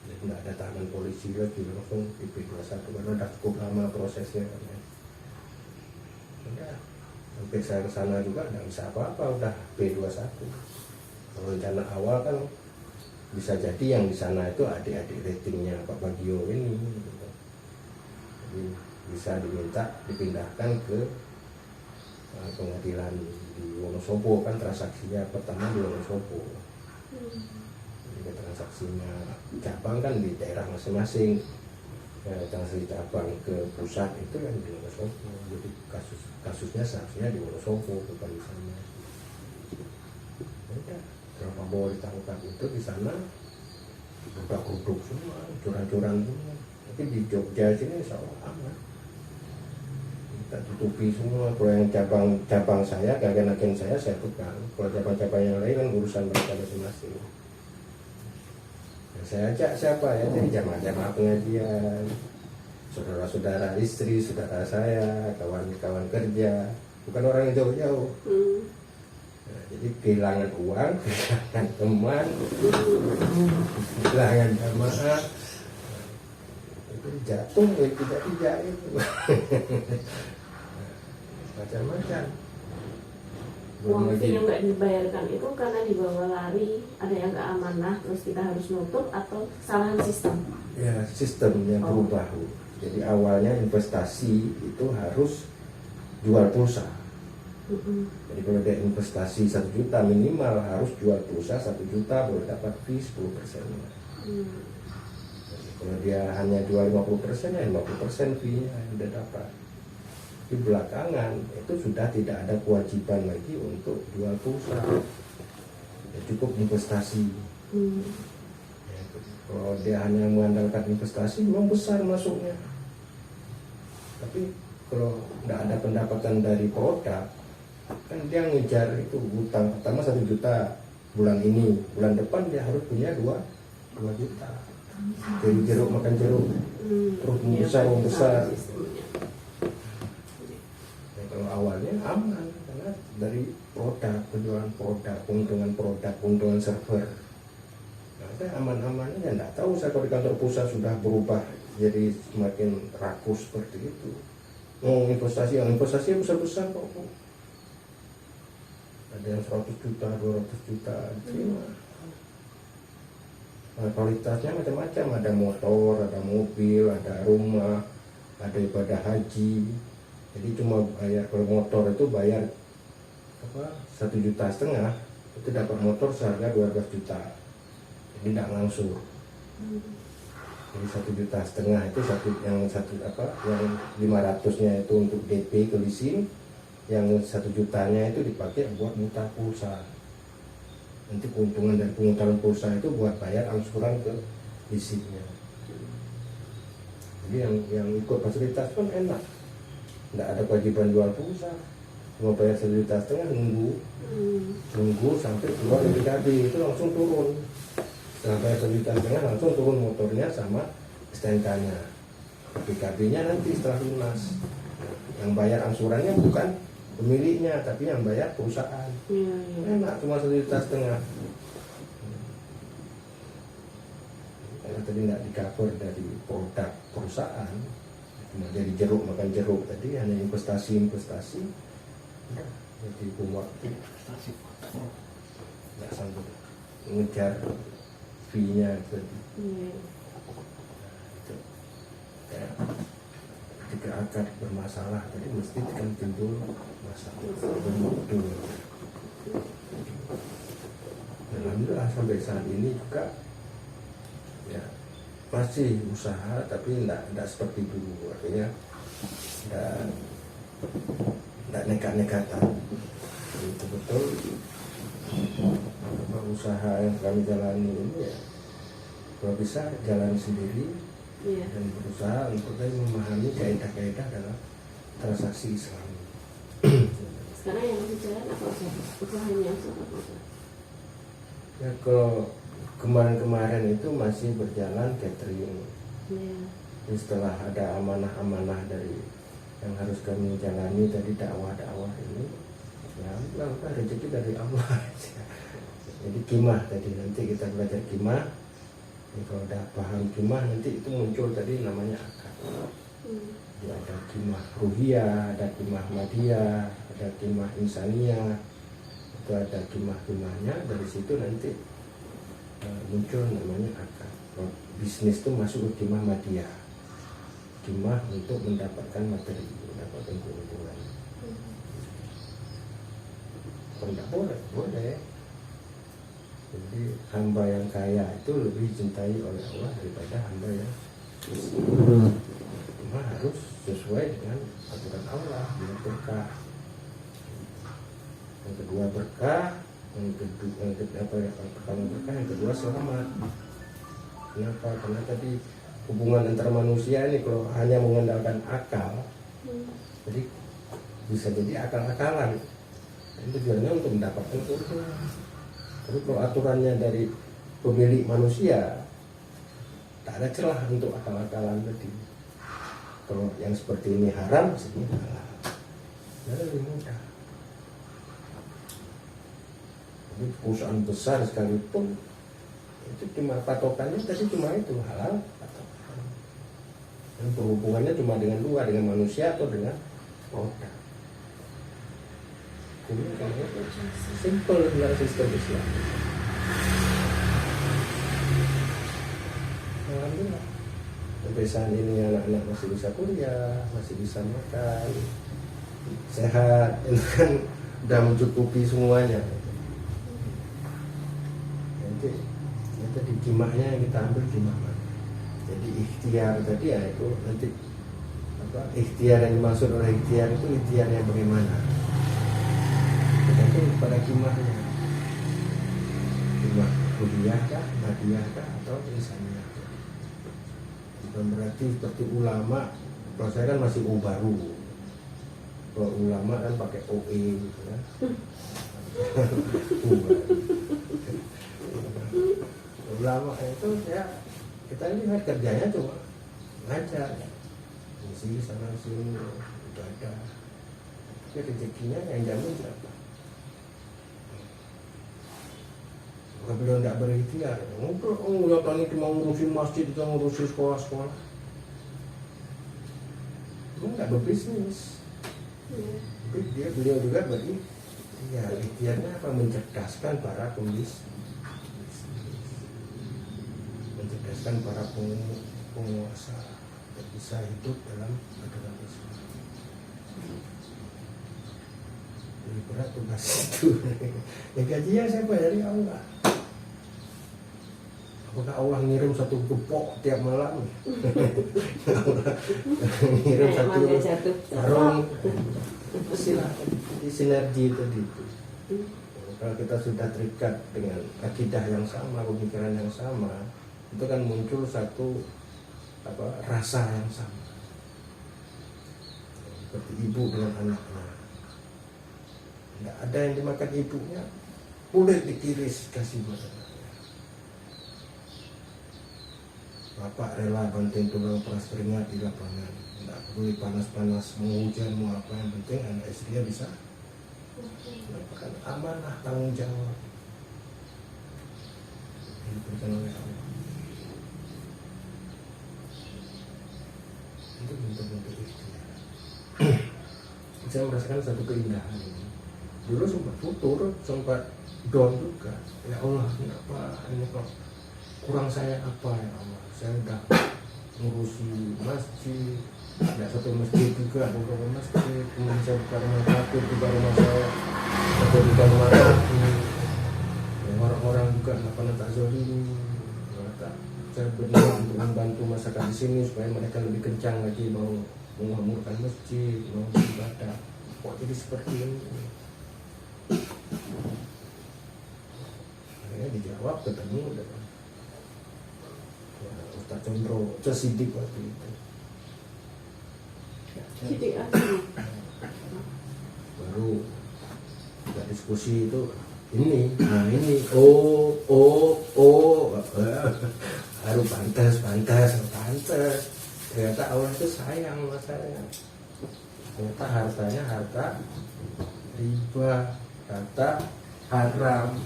Jadi nggak ada tangan polisi lagi, langsung di P21 karena udah cukup lama prosesnya kan ya. Udah sampai saya ke sana juga nggak bisa apa-apa, udah P21. Kalau rencana awal kan bisa jadi yang di sana itu adik-adik ratingnya Pak Bagio ini, gitu. Jadi bisa diminta dipindahkan ke pengadilan di Wonosobo, kan transaksinya pertama di Wonosobo. Jadi transaksinya cabang kan di daerah masing-masing, transaksi cabang ke pusat itu kan di Wonosobo. Jadi kasusnya seharusnya di Wonosobo, bukan di sana. Udah. Kalau Pak Bowo ditangkap itu di sana udah keruduk semua, curan-curan semua. Tapi di Jogja sini insya Allah aman. Kita tutupi semua. Kalau yang cabang saya, agen-agen saya pegang. Kalau cabang-cabang yang lain kan urusan mereka masing-masing. Nah, saya ajak siapa ya? Jadi jamaah-jamaah pengajian, saudara-saudara istri, saudara saya, kawan-kawan kerja, bukan orang yang jauh-jauh. Nah, jadi kehilangan uang, kehilangan teman, kehilangan jamaah, itu jatuh, tidak itu, macam-macam. Uang fee yang nggak dibayarkan itu karena dibawa lari, ada yang nggak amanah, terus kita harus nutup atau kesalahan sistem? Ya sistem yang berubah. Jadi awalnya investasi itu harus jual pulsa. Jadi kalau dia investasi 1 juta minimal harus jual pulsa 1 juta baru dapat fee 10%. Jadi kalau dia hanya jual 50% ya 50% fee-nya yang dia dapat. Di belakangan itu sudah tidak ada kewajiban lagi untuk jual pulsa, ya, cukup investasi. Ya, kalau dia hanya mengandalkan investasi memang besar masuknya. Tapi kalau tidak ada pendapatan dari produk, kan dia ngejar itu hutang pertama 1 juta bulan ini, bulan depan dia harus punya 2 juta. Jeruk makan jeruk, terus besar. Ya, kalau penjualan produk, keuntungan server. Nah, saya aman-aman aja, nggak tahu saya kalau di kantor pusat sudah berubah jadi semakin rakus seperti itu. Mau investasi yang besar-besar kok. Ada yang 100 juta, 200 juta diterima. Nah, kualitasnya macam-macam, ada motor, ada mobil, ada rumah, ada ibadah haji. Jadi cuma bayar, kalau motor itu bayar 1,5 juta, itu dapat motor seharga 12 juta. Jadi tidak langsung. Jadi 1,5 juta itu yang 500-nya itu untuk DP ke leasing, yang 1 jutanya itu dipakai buat mutar pulsa. Nanti keuntungan dari pemutaran pulsa itu buat bayar angsuran ke leasingnya. Jadi yang ikut fasilitas pun enak, nggak ada kewajiban jual pulsa, cuma bayar 1,5 juta, nunggu sampai keluar dari PKB itu langsung turun. Setelah bayar 1,5 juta langsung turun motornya sama STNK-nya. PKB-nya nanti setelah lunas. Yang bayar angsurannya bukan pemiliknya, tapi yang bayar perusahaan. Enak, cuma 1,5 juta. Karena tadi nggak di-cover dari produk perusahaan, cuma jadi jeruk makan jeruk tadi, hanya investasi. Nah, jadi waktu nggak sanggup mengejar fee-nya tadi. Jika akad bermasalah tadi mesti kan timbul masalah bermutu. Alhamdulillah sampai saat ini juga ya masih usaha, tapi tidak seperti dulu, artinya tidak nekat-nekatan. Betul-betul usaha yang kami jalani ini ya kalau bisa jalan sendiri. Dan berusaha untuk memahami kaidah-kaidah dalam transaksi Islam. Sekarang yang masih jalan apa usahanya? Ya kalau kemarin-kemarin itu masih berjalan catering. Jadi setelah ada amanah-amanah dari yang harus kami jalani tadi, dakwah-dakwah ini, ya udah rezeki dari Allah aja. Jadi kimah tadi, nanti kita belajar kimah. Kalau udah paham kimah nanti itu muncul tadi namanya akad. Jadi ada kimah ruhiyah, ada kimah madiyah, ada kimah insaniyah, itu ada kimah-kimahnya. Dari situ nanti muncul namanya akad. Kalau bisnis itu masuk ke kimah madiyah, kimah untuk mendapatkan materi, mendapatkan keuntungan. Kalau tidak boleh. Jadi hamba yang kaya itu lebih dicintai oleh Allah daripada hamba yang miskin. Cuma harus sesuai dengan aturan Allah, dengan berkah. Yang kedua berkah, yang pertama berkah, yang kedua selamat. Kenapa? Karena tadi hubungan antara manusia ini kalau hanya mengandalkan akal, jadi bisa jadi akal-akalan. Itu tujuannya untuk mendapatkan keuntungan. Tapi kalau aturannya dari pemilik manusia, tak ada celah untuk akal-akalan tadi. Kalau yang seperti ini haram, seperti halal. Jadi lebih mudah. Jadi perusahaan besar sekalipun, itu cuma patokannya tadi cuma itu halal patokan. Dan berhubungannya cuma dengan dua, dengan manusia atau dengan produk. Simple dengan sistem Islam. Alhamdulillah sampai saat ini anak-anak masih bisa kuliah, masih bisa makan, sehat, itu kan udah mencukupi semuanya. Nanti di kimahnya yang kita ambil kimah mana? Jadi ikhtiar tadi ya itu nanti ikhtiar yang dimaksud oleh ikhtiar itu ikhtiarnya bagaimana? Itu pada kimahnya, kimah kuliah kah, madiyah kah, atau insaniyah. Bukan berarti seperti ulama. Kalau saya kan masih baru. Kalau ulama kan pakai OE gitu kan. Ulama itu ya kita lihat kerjanya cuma ngajar, ngisi sana sini, ibadah. Tapi rezekinya yang jamin siapa? beliau tidak berikhtiar. Ya tadi cuma ngurusin masjid, itu ngurusin sekolah-sekolah. Dia nggak berbisnis. Tapi beliau juga ya ikhtiarnya apa, mencerdaskan para pembisnis, mencerdaskan para penguasa untuk bisa hidup dalam agama Islam. Lebih berat tugas itu. Ya gajinya siapa? Dari Allah. Apakah Allah ngirim satu gepok tiap malam? Ngirim satu sarung. Silakan di sinergi tadi itu. Kalau kita sudah terikat dengan akidah yang sama, pemikiran yang sama, itu kan muncul satu rasa yang sama. Seperti ibu dengan anaknya. Tidak ada yang dimakan ibunya, kulit dikiris kasih makan. Bapak rela banting tulang peras keringat di lapangan. Tidak peduli panas-panas, mau hujan, mau apa, yang penting anak istrinya bisa mendapatkan amanah, tanggung jawab yang diberikan oleh Allah. Itu bentuk-bentuk ikhtiar. Saya merasakan satu keindahan ini. Dulu sempat futur, sempat down juga. Ya Allah, kenapa ini kok kurang saya apa ya Allah? Saya udah ngurusi masjid, tidak satu masjid juga, beberapa masjid, kemudian saya buka rumah sakit, juga rumah saya menjadikan rumah sakit. Ya, orang-orang juga nggak pernah tak zalimi. Saya berniat untuk membantu masyarakat di sini supaya mereka lebih kencang lagi mau mengamurkan masjid, mau beribadah. Kok jadi seperti ini? Akhirnya dijawab, ketemu dengan Ustaz Condro, Sidik waktu itu. Sidik asli. Baru kita diskusi itu ini baru pantas. Ternyata Allah itu sayang sama saya. Ternyata hartanya harta riba, harta haram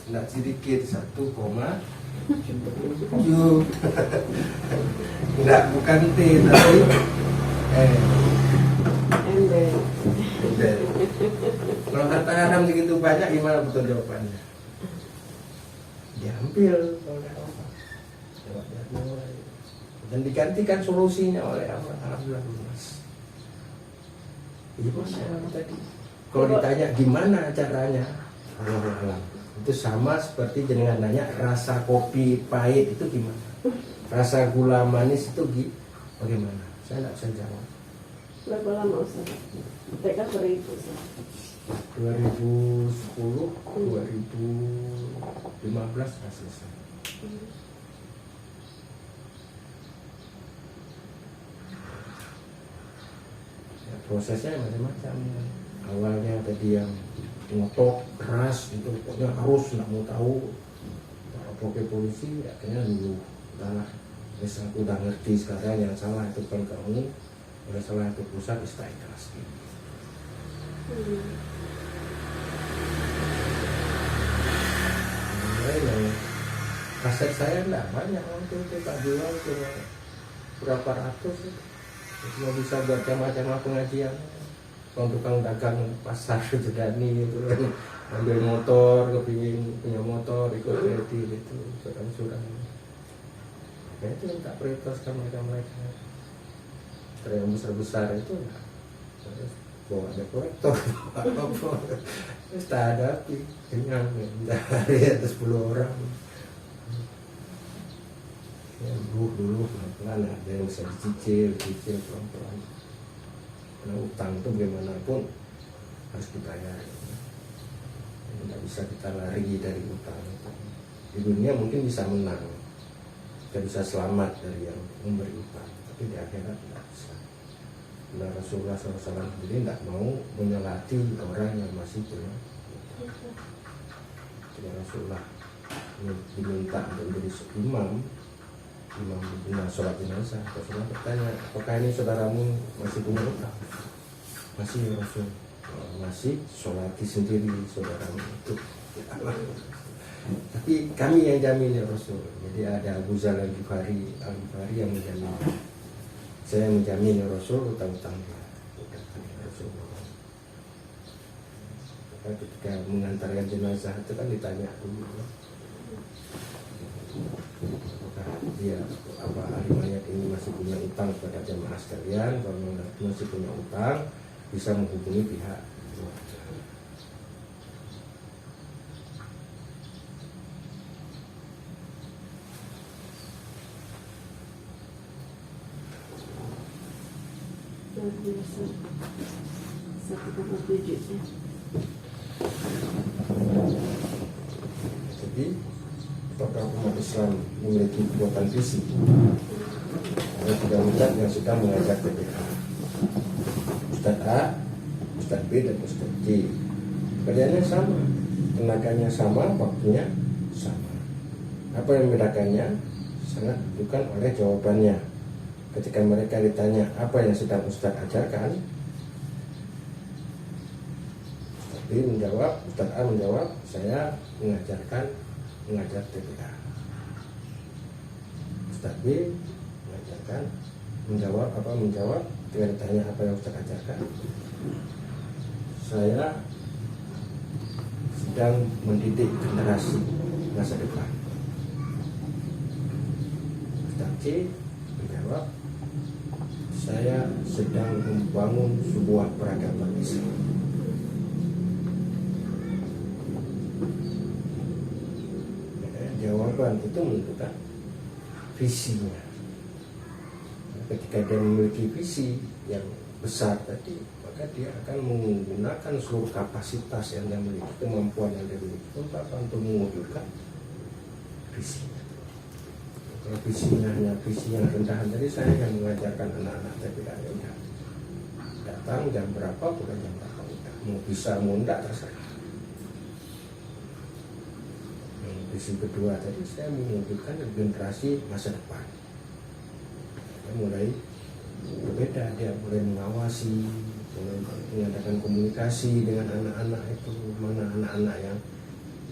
tidak sedikit 1,7. Enggak, bukan T tapi Ember. Kalau harta haram begitu banyak, gimana betul jawabannya? Diambil oleh Allah. Dan digantikan solusinya oleh Allah. Alhamdulillah lunas. Gimana tadi? Kalau ditanya gimana caranya, Allah. Itu sama seperti jenengan nanya rasa kopi pahit itu gimana, rasa gula manis itu bagaimana? Saya tidak bisa jawab. Berapa lama Ustaz? TK 2000 Ustaz. 2010, 2015 sudah selesai. Ya, prosesnya macam-macam. Awalnya tadi yang ngotot keras itu, pokoknya harus nggak mau tahu. Pakai polisi, akhirnya dulu udahlah. Aku udah ngerti sekarang yang salah itu kan kamu, yang salah itu pusat, ikhlas. Yang kaset saya enggak banyak waktu itu, tak jual cuma berapa ratus, cuma bisa buat jamaah-jamaah pengajian. Kalau tukang dagang pasar Jedani itu kan ambil motor, kepingin punya motor, ikut kredit itu, curang-curang. Ya itu yang tak prioritaskan mereka. Yang besar-besar itu ya, terus bawa ada kolektor, apa, terus tak hadapi, kenyang, dari atas 10 orang. Ya dulu pelan-pelan ada yang bisa dicicil pelan-pelan. Karena utang itu bagaimanapun harus dibayar. Tidak bisa kita lari dari utang. Di dunia mungkin bisa menang, kita bisa selamat dari yang memberi utang, tapi di akhirat tidak bisa. Nah, Rasulullah SAW sendiri tidak mau menyelati orang yang masih punya utang. Jadi Rasulullah diminta untuk menjadi imam sholat jenazah. Rasulullah bertanya, apakah ini saudaramu masih punya utang? Masih ya Rasul. Masih sholati sendiri saudaramu itu. Tapi kami yang jamin ya Rasul. Jadi ada Abu Zal Al-Ghifari yang menjamin. Saya menjamin ya Rasul utang-utang dia. Rasulullah. Maka ketika mengantarkan jenazah itu kan ditanya dulu. Apakah dia ahli mayat ini masih punya utang kepada jamaah sekalian? Kalau masih punya utang, bisa menghubungi pihak keluarga. Luar biasa. 1,7 ya. Jadi apakah umat Islam memiliki kekuatan fisik? Ada 3 ustaz yang sudah mengajar TPA. Ustaz A, Ustaz B, dan Ustaz C. Kerjanya sama, tenaganya sama, waktunya sama. Apa yang membedakannya? Sangat bukan oleh jawabannya. Ketika mereka ditanya apa yang sedang Ustaz ajarkan, Ustaz B menjawab, Ustaz A menjawab, saya mengajar TPA. Ustaz B menjawab ketika ditanya apa yang Ustaz ajarkan, saya sedang mendidik generasi masa depan. Ustaz C menjawab, saya sedang membangun sebuah peradaban Islam. Jawaban itu menentukan visinya. Ketika dia memiliki visi yang besar tadi, maka dia akan menggunakan seluruh kapasitas yang dia miliki, kemampuan yang dia miliki untuk mewujudkan visinya. Kalau visinya hanya visi yang rendahan, tadi saya yang mengajarkan anak-anak TPA ya udah datang jam berapa, bukan jam berapa, udah mau bisa mau enggak terserah. Yang visi kedua tadi saya mewujudkan generasi masa depan. Dia mulai berbeda, dia mulai mengawasi, mulai mengadakan komunikasi dengan anak-anak itu, mana anak-anak yang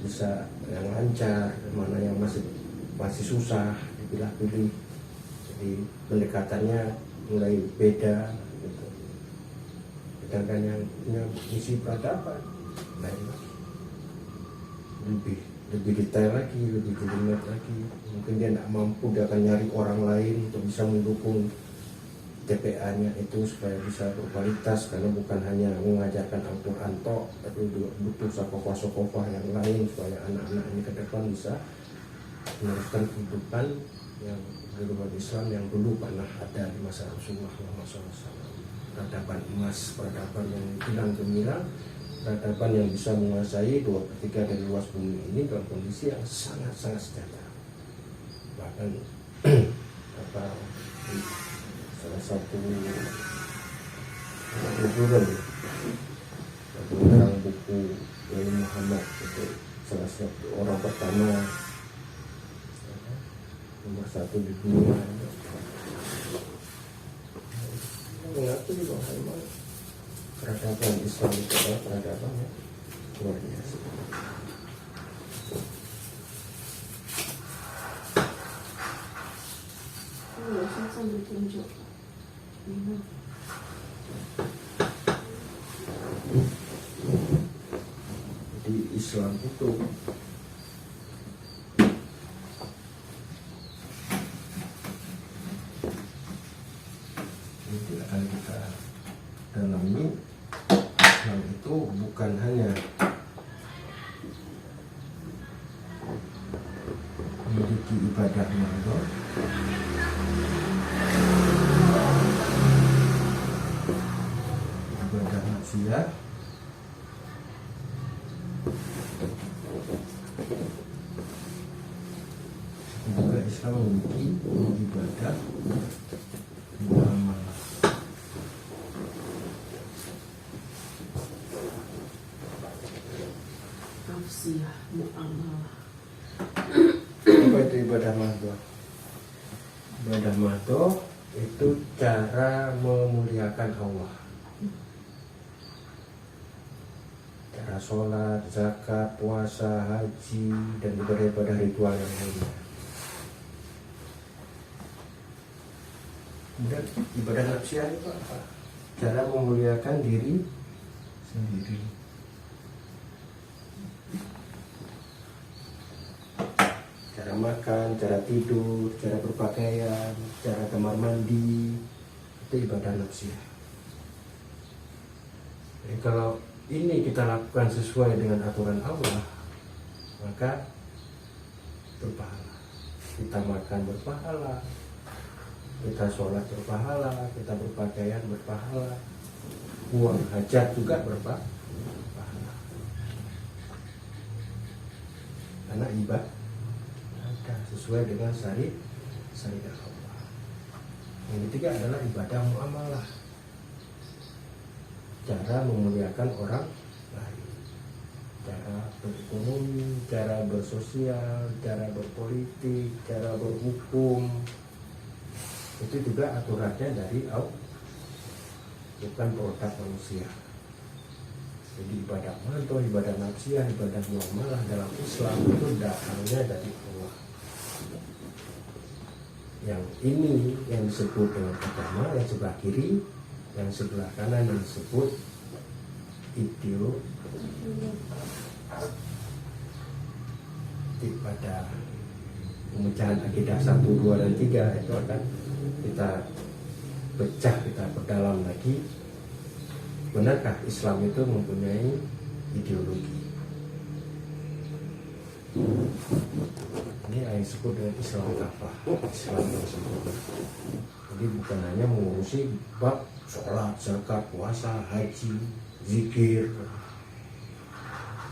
bisa, yang lancar, mana yang masih susah dipilah-pilih. Jadi pendekatannya mulai beda gitu. Sedangkan yang punya misi peradaban lain lagi, lebih detail lagi, lebih jelimet lagi. Mungkin dia tidak mampu, dia akan nyari orang lain untuk bisa mendukung TPA-nya itu supaya bisa berkualitas, karena bukan hanya mengajarkan Al-Quran tok, tapi juga butuh sokofah-sokofah yang lain supaya anak-anak ini ke depan bisa meneruskan kehidupan yang kehidupan Islam yang dulu pernah ada di masa Rasulullah SAW. Peradaban emas, peradaban yang hilang gemilang, peradaban yang bisa menguasai 2/3 dari luas bumi ini dalam kondisi yang sangat-sangat sejahtera. Bahkan salah satu orang buku Nabi Muhammad itu salah satu orang pertama nomor 1 di dunia mengakui bahwa memang peradaban Islam itu adalah peradaban yang luar biasa. Saya sambil tunjuk. Jadi Islam itu ini akan kita dalami. Islam itu bukan hanya memiliki ibadah mahdoh, ibadah maksiat, juga Islam memiliki ibadah muamalah. Tafsiyah mu'amalah. Apa itu ibadah mahdoh? Ibadah mahdoh itu cara memuliakan Allah. cara sholat, zakat, puasa, haji, dan ibadah-ibadah ritual yang lainnya. Kemudian ibadah nafsiyah itu apa? Cara memuliakan diri sendiri. Cara makan, cara tidur, cara berpakaian, cara kamar mandi, itu ibadah nafsiyah. Jadi kalau ini kita lakukan sesuai dengan aturan Allah, maka berpahala. Kita makan berpahala, kita sholat berpahala, kita berpakaian berpahala, buang hajat juga berpahala. Karena ibadah sesuai dengan syariat Allah. Yang ketiga adalah ibadah muamalah, cara memuliakan orang lain, cara berekonomi, cara bersosial, cara berpolitik, cara berhukum. Itu juga aturannya dari Allah, bukan produk manusia. Jadi ibadah manto, ibadah nafsiyah, ibadah muamalah dalam Islam itu datangnya dari Allah. Yang ini yang disebut dengan agama, yang sebelah kiri, yang sebelah kanan yang disebut ideologi. Pada pemecahan akidah 1, 2, dan 3 itu akan kita pecah, kita perdalam lagi. Benarkah Islam itu mempunyai ideologi? Ini yang disebut dengan Islam kafah, Islam yang sempurna. Jadi bukan hanya mengurusi bab sholat, zakat, puasa, haji, zikir.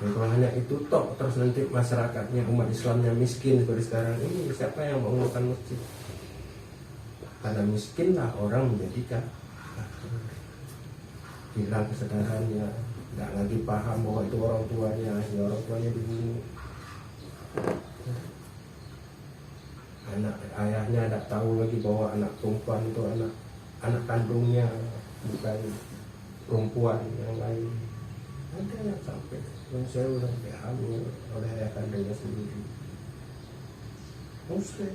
Dan kalau hanya itu toh, terus nanti masyarakatnya, umat Islamnya miskin seperti sekarang ini, siapa yang mau melakukan masjid? Karena miskinlah orang menjadikan hilang kesadarannya, nggak lagi paham bahwa itu orang tuanya dibunuh. Anak ayahnya tidak tahu lagi bahwa anak perempuan itu anak kandungnya, bukan perempuan yang lain. Ada yang sampai saya udah hamil oleh ayah kandungnya sendiri, Muslim.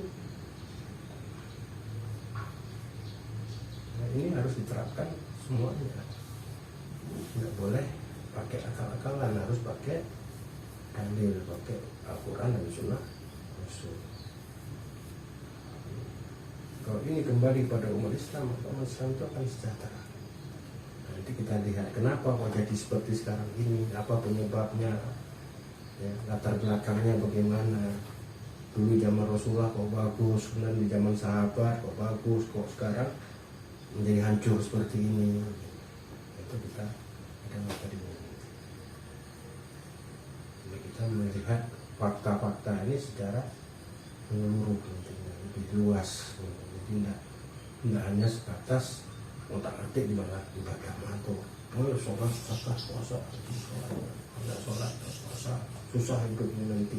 Nah, ini harus diterapkan semuanya. Tidak boleh pakai akal-akalan, harus pakai dalil, pakai Al-Quran dan Sunnah Rasul. Kalau ini kembali pada umat Islam, maka umat Islam itu akan sejahtera. Nanti kita lihat kenapa kok jadi seperti sekarang ini, apa penyebabnya, ya, latar belakangnya bagaimana. Dulu zaman Rasulullah kok bagus, kemudian di zaman sahabat kok bagus, kok sekarang menjadi hancur seperti ini. Itu kita tadi kita melihat fakta-fakta ini secara menyeluruh, lebih luas. Jadi tidak hanya sebatas otak-atik di mana ibadah manto. Sholat, zakat, puasa, tidak sholat, puasa, susah hidupnya nanti.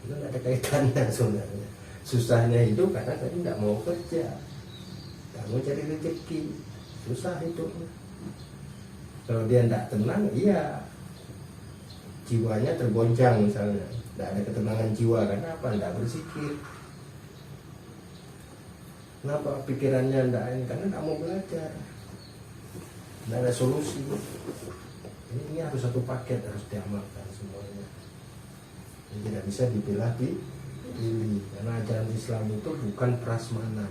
Itu tidak ada kaitannya sebenarnya. Susahnya hidup karena tadi tidak mau kerja, tidak mau cari rezeki, susah hidupnya. Kalau dia tidak tenang, iya, jiwanya tergoncang misalnya, tidak ada ketenangan jiwa. Karena apa? Tidak berzikir. Kenapa pikirannya tidak ini? Karena tidak mau belajar, tidak ada solusi. Ini harus satu paket, harus diamalkan semuanya. Ini tidak bisa dipilah-pilih, karena ajaran Islam itu bukan prasmanan.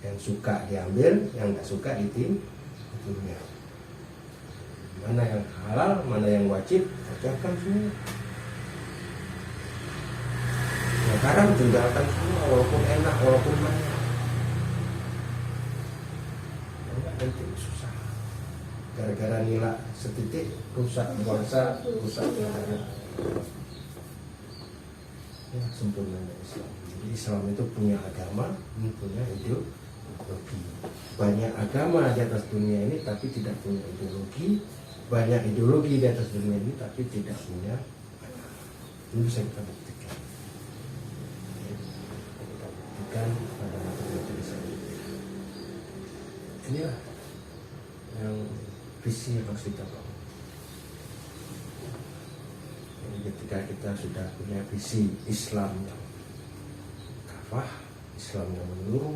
Yang suka diambil, yang tidak suka ditinggalkan. Mana yang halal, mana yang wajib, kerjakan semua. Yang haram tinggalkan semua, walaupun enak, walaupun banyak. Nanti susah. Gara-gara nilai setitik rusak bangsa, rusak negara. Ya, sempurnanya Islam. Jadi Islam itu punya agama, punya ideologi. Banyak agama di atas dunia ini tapi tidak punya ideologi. Banyak ideologi di atas dunia ini tapi tidak punya agama. Ini bisa kita buktikan. Kita buktikan pada materi saya. Inilah yang visi yang harus kita bangun. ketika kita sudah punya visi Islam yang kafah, Islam yang menyeluruh,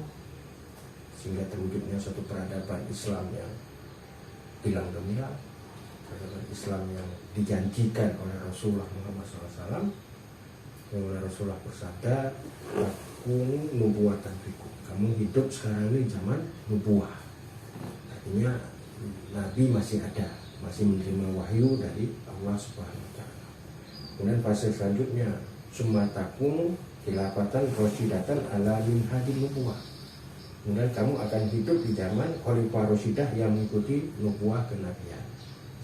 sehingga terwujudnya suatu peradaban Islam yang hilang gemilang, peradaban Islam yang dijanjikan oleh Rasulullah Muhammad SAW, yang oleh Rasulullah bersabda, "Aku nubuatan fikum." Kamu hidup sekarang ini zaman nubuah, artinya Nabi masih ada, masih menerima wahyu dari Allah Subhanahu Wa Taala. Kemudian fase selanjutnya, sumatakum khilafatan rasyidatan ala minhajin nubuwah. Kemudian kamu akan hidup di zaman Khalifah Rasyidah yang mengikuti nubuah kenabian.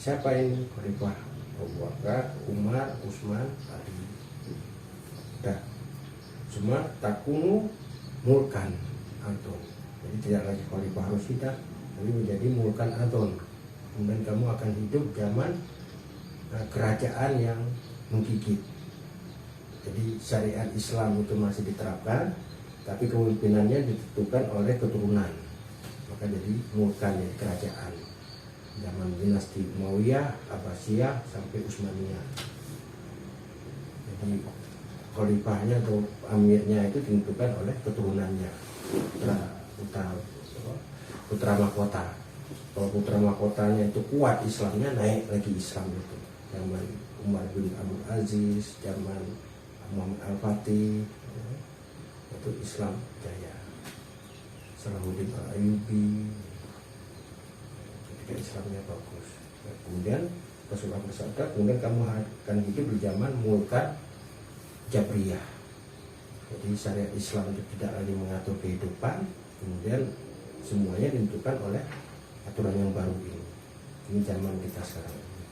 Siapa ini Khalifah? Abu Bakar, Umar, Utsman, Ali. Dah. Semua takunu mulkan Anton. Jadi tidak lagi Khalifah Rasyidah, tapi menjadi mulkan Anton. Kemudian kamu akan hidup zaman kerajaan yang menggigit. Jadi syariat Islam itu masih diterapkan, tapi kepemimpinannya ditentukan oleh keturunan. Maka jadi mulkan, jadi kerajaan. Zaman dinasti Umayyah, Abbasiyah sampai Utsmaniyah. Jadi khalifahnya atau amirnya itu ditentukan oleh keturunannya. Putra mahkota. Kalau putra mahkotanya itu kuat Islamnya, naik lagi Islam itu. Zaman Umar bin Abdul Aziz, zaman Muhammad Al-Fatih, itu Islam jaya. Salahuddin Al-Ayyubi, ketika Islamnya bagus. Nah, kemudian Rasulullah bersabda, kemudian kamu akan hidup di zaman mulkan Jabriyah. Jadi syariat Islam itu tidak lagi mengatur kehidupan, kemudian semuanya ditentukan oleh aturan yang baru ini. Ini zaman kita sekarang ini.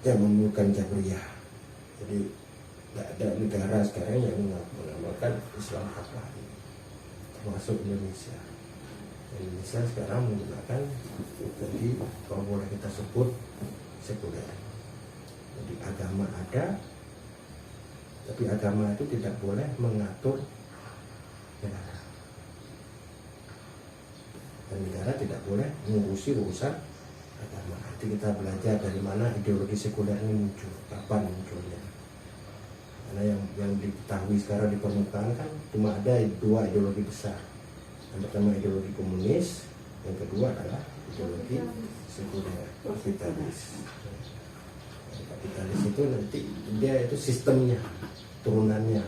Zaman mulkan Jabriyah. Jadi tidak ada negara sekarang yang mengamalkan Islam kafah ini, termasuk Indonesia. Indonesia sekarang menggunakan, jadi kalau boleh kita sebut sekuler. Jadi agama ada, tapi agama itu tidak boleh mengatur negara. Dan negara tidak boleh mengurusi urusan agama. Nanti kita belajar dari mana ideologi sekuler ini muncul, kapan munculnya. Karena yang diketahui sekarang di permukaan kan cuma ada dua ideologi besar. Yang pertama ideologi komunis, yang kedua adalah ideologi sekuler, kapitalis. Kapitalis itu nanti dia itu sistemnya, turunannya,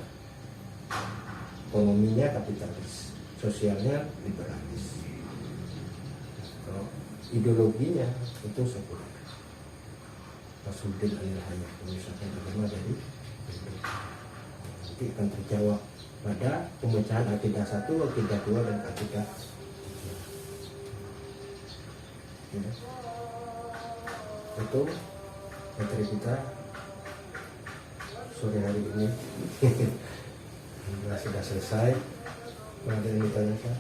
ekonominya kapitalis, sosialnya liberalis. Kalau ideologinya itu sekuler. Nasruddin Al-Hayat memisahkan agama dari nanti akan terjawab pada pemecahan akidah 1, akidah 2, dan akidah 3. Ya. Itu materi kita sore hari ini. Sudah selesai. Ada yang ditanyakan?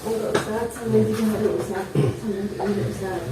Enggak Ustaz, sampai 3 hari Ustaz, sampai 3 hari Ustaz.